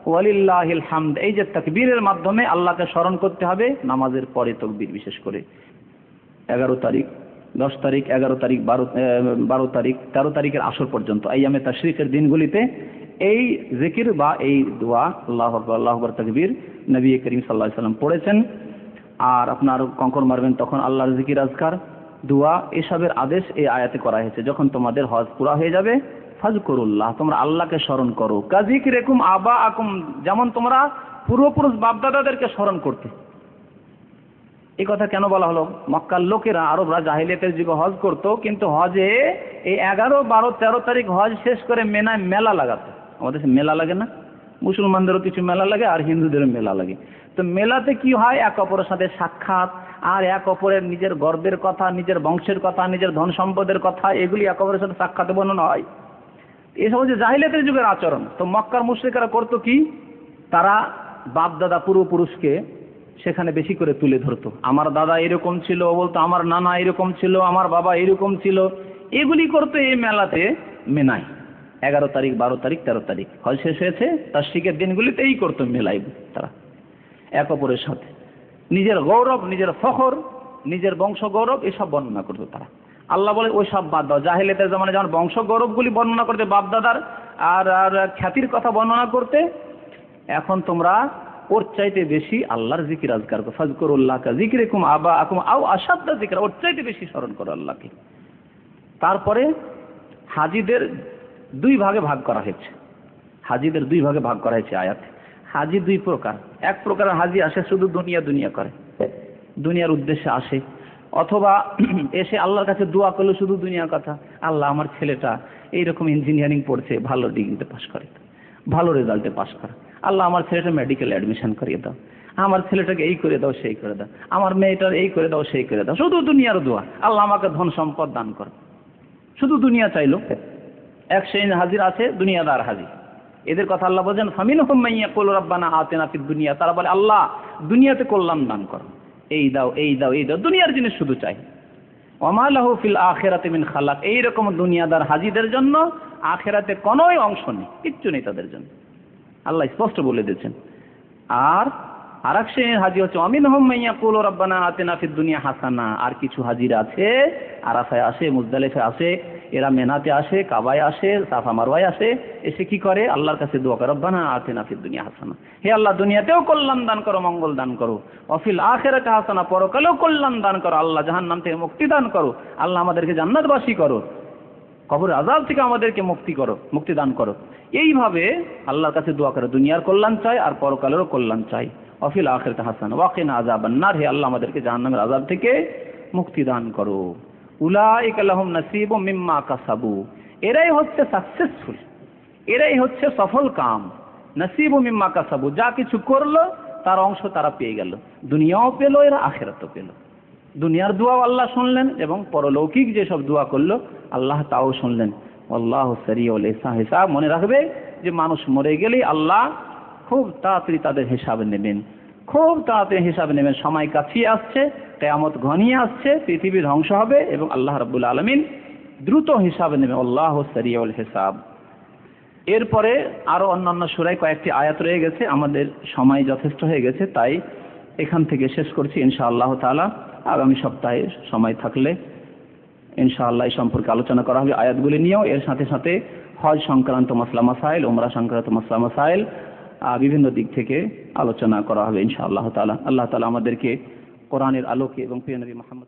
ওয়ালিল্লাহিল হামদ, এই যে তাকবীরের মাধ্যমে আল্লাহকে স্মরণ করতে হবে। নামাজের পরে তাকবীর, বিশেষ করে 11 তারিখ, 10 তারিখ, 11 তারিখ, 12 তারিখ, 13 তারিখের আসর পর্যন্ত আইয়ামে তাশরিকের দিনগুলিতে এই জিকির বা এই দোয়া আল্লাহু আকবার, আল্লাহু আকবার, তাকবীর নবী করিম সাল্লাল্লাহু আলাইহি ওয়াসাল্লাম পড়েছেন। আর আপনার কঙ্কর মারবেন তখন আল্লাহর জিকির আজকার, দোয়া, এসবের আদেশ এই আয়াতে করা হয়েছে। যখন তোমাদের হজ পুরা হয়ে যাবে ফাজকুরুল্লাহ, তোমরা আল্লাহকে স্মরণ করো, কাযিকরিকুম আবাআকুম, যেমন তোমরা পূর্বপুরুষ বাপদাদাদেরকে স্মরণ করতে। এই কথা কেন বলা হলো? মক্কার লোকেরা, আরবরা জাহিলিয়াতের যুগে হজ করত, কিন্তু হজে এই 11, 12, 13 তারিখ হজ শেষ করে মেলায় মেলা লাগাতো। আমাদের মেলা লাগে না? মুসলমানদেরও কিছু মেলা লাগে আর হিন্দুদেরও মেলা লাগে। তো মেলাতে কি হয়, এক অপরের সাথে সাক্ষাৎ, আর এক অপরের নিজের গর্বের কথা, নিজের বংশের কথা, নিজের ধন সম্পদের কথা, এগুলি এক অপরের সাথে সাক্ষাতে বর্ণনা হয়। এসব হচ্ছে জাহিলিয়াতের যুগের আচরণ। তো মক্কার মুশরিকরা করতো কি, তারা বাপদাদা পূর্বপুরুষকে সেখানে বেশি করে তুলে ধরতো। আমার দাদা এরকম ছিল, ও বলতো আমার নানা এরকম ছিল, আমার বাবা এরকম ছিল, এগুলি করতো এই মেলাতে, মেনায় 11 তারিখ, 12 তারিখ, 13 তারিখ হজ শেষ হয়েছে, তাশরিকের দিনগুলিতে এই করতো মেলায় তারা এক অপরের সাথে নিজের গৌরব, নিজের ফখর, নিজের বংশ গৌরব এসব বর্ণনা করতো তারা। আল্লাহ বলে ওই সব বাদ দাও। জাহেলিয়াতের জামানায় যেমন বংশ গৌরবগুলি বর্ণনা করতে, বাপদাদার আর খ্যাতির কথা বর্ণনা করতে, এখন তোমরা ওর চাইতে বেশি আল্লাহর জিকির আজকার করো। ফাজকুরুল্লাহ কাযিকরিকুম আবাআকুম আও আশাদ্দা যিকরা, ওর চাইতে বেশি স্মরণ করো আল্লাহকে। তারপরে হাজিদের 2 ভাগে ভাগ করা হয়েছে। হাজিদের 2 ভাগে ভাগ করা হয়েছে আয়াতে। হাজি 2 প্রকার। এক প্রকারের হাজি আসে শুধু দুনিয়া করে, দুনিয়ার উদ্দেশ্যে আসে, অথবা এসে আল্লাহর কাছে দোয়া করলো শুধু দুনিয়ার কথা, আল্লাহ আমার ছেলেটা এইরকম ইঞ্জিনিয়ারিং পড়ছে, ভালো ডিগ্রিতে পাশ করে, ভালো রেজাল্টে পাশ করে, আল্লাহ আমার ছেলেটা মেডিকেল অ্যাডমিশন করিয়ে দাও, আমার ছেলেটাকে এই করে দাও, সেই করে দাও, আমার মেয়েটার এই করে দাও, সেই করে দাও, শুধু দুনিয়ার দোয়া, আল্লাহ আমাকে ধন সম্পদ দান করো, শুধু দুনিয়া চাইলো। এক শ্রেণীর হাজির আছে দুনিয়াদার হাজি। এদের কথা আল্লাহ বলেন ফামিনহুম মান ইয়াকুলু রাব্বানা আতিনা ফিদ দুনিয়া, তারা বলে আল্লাহ দুনিয়াতে কল্যাণ দান করো, এই দাও, এই দাও, এই দাও, দুনিয়ার জিনিস শুধু চাই। ওয়া মা লাহু ফিল আখিরাতি মিন খালাক, এইরকম দুনিয়াদার হাজিদের জন্য আখিরাতে কোনোই অংশ নেই, কিচ্ছু নেই তাদের জন্য, আল্লাহ স্পষ্ট বলে দিয়েছেন। আর আরেক শ্রেণীর হাজি হচ্ছে ওয়ামিনহুম মান ইয়াকুলু রাব্বানা আতিনা ফিদ দুনিয়া হাসানা। আর কিছু হাজির আছে আরাফায় আসে, মুজদালিফায় আসে, এরা মেনাতে আসে, কাবায় আসে, সাফা মারওয়ায় আসে, এসে কি করে আল্লাহর কাছে দোয়া করে রব্বানা আতিনা ফিদ দুনিয়া হাসানা, হে আল্লাহ দুনিয়াতেও কল্যাণ দান করো, মঙ্গল দান করো, ওয়া ফিল আখিরাতি হাসানা, পরকালেও কল্যাণ দান করো, আল্লাহ জাহান্নাম থেকে মুক্তি দান করো, আল্লাহ আমাদেরকে জান্নাতবাসী করো, কবরের আযাব থেকে আমাদেরকে মুক্তি দান করো। এইভাবে আল্লাহর কাছে দোয়া করে, দুনিয়ার কল্যাণ চাই আর পরকালেরও কল্যাণ চাই। ওয়া ফিল আখিরাতি হাসানা ওয়া কিনা আযাবান নার, হে আল্লাহ আমাদেরকে জাহান্নামের আযাব থেকে মুক্তি দান করো। উলাইকা লাহুম নাসীবুম মিম্মা কাসাবু, এরাই হচ্ছে সাকসেসফুল, এরাই হচ্ছে সফল কাম। নাসীবুম মিম্মা কাসাবু, যা কিছু করলো তার অংশ তারা পেয়ে গেল, দুনিয়াও পেল, এরা আখিরাতও পেল। দুনিয়ার দোয়াও আল্লাহ শুনলেন এবং পরলৌকিক যেসব দোয়া করলো আল্লাহ তাও শুনলেন। আল্লাহু সারিউল হিসাব। মনে রাখবে যে মানুষ মরে গেলেই আল্লাহ খুব তাড়াতাড়ি তাদের হিসাব নেবেন, খুব তাড়াতাড়ি হিসাব নেবেন। সময় কাছিয়ে আসছে, কিয়ামত ঘনিয়ে আসছে, পৃথিবী ধ্বংস হবে এবং আল্লাহ রাব্বুল আলামিন দ্রুত হিসাব নেবেন। আল্লাহু সারিউল হিসাব। এরপরে আরো অন্যান্য সূরায় কয়েকটি আয়াত রয়ে গেছে, আমাদের সময় যথেষ্ট হয়ে গেছে, তাই এখান থেকে শেষ করছি ইনশাআল্লাহ তাআলা। আগামী সপ্তাহে সময় থাকলে ইনশাআল্লাহ এই সম্পর্কে আলোচনা করা হবে, আয়াতগুলি নিয়েও। এর সাথে সাথে হজ সংক্রান্ত মাসলা মাসাইল, উমরা সংক্রান্ত মাসলা মাসাইল বিভিন্ন দিক থেকে আলোচনা করা হবে ইনশাআল্লাহ তাআলা। আল্লাহ তাআলা আমাদেরকে কোরআনের আলোকে এবং প্রিয় নবী মুহাম্মদ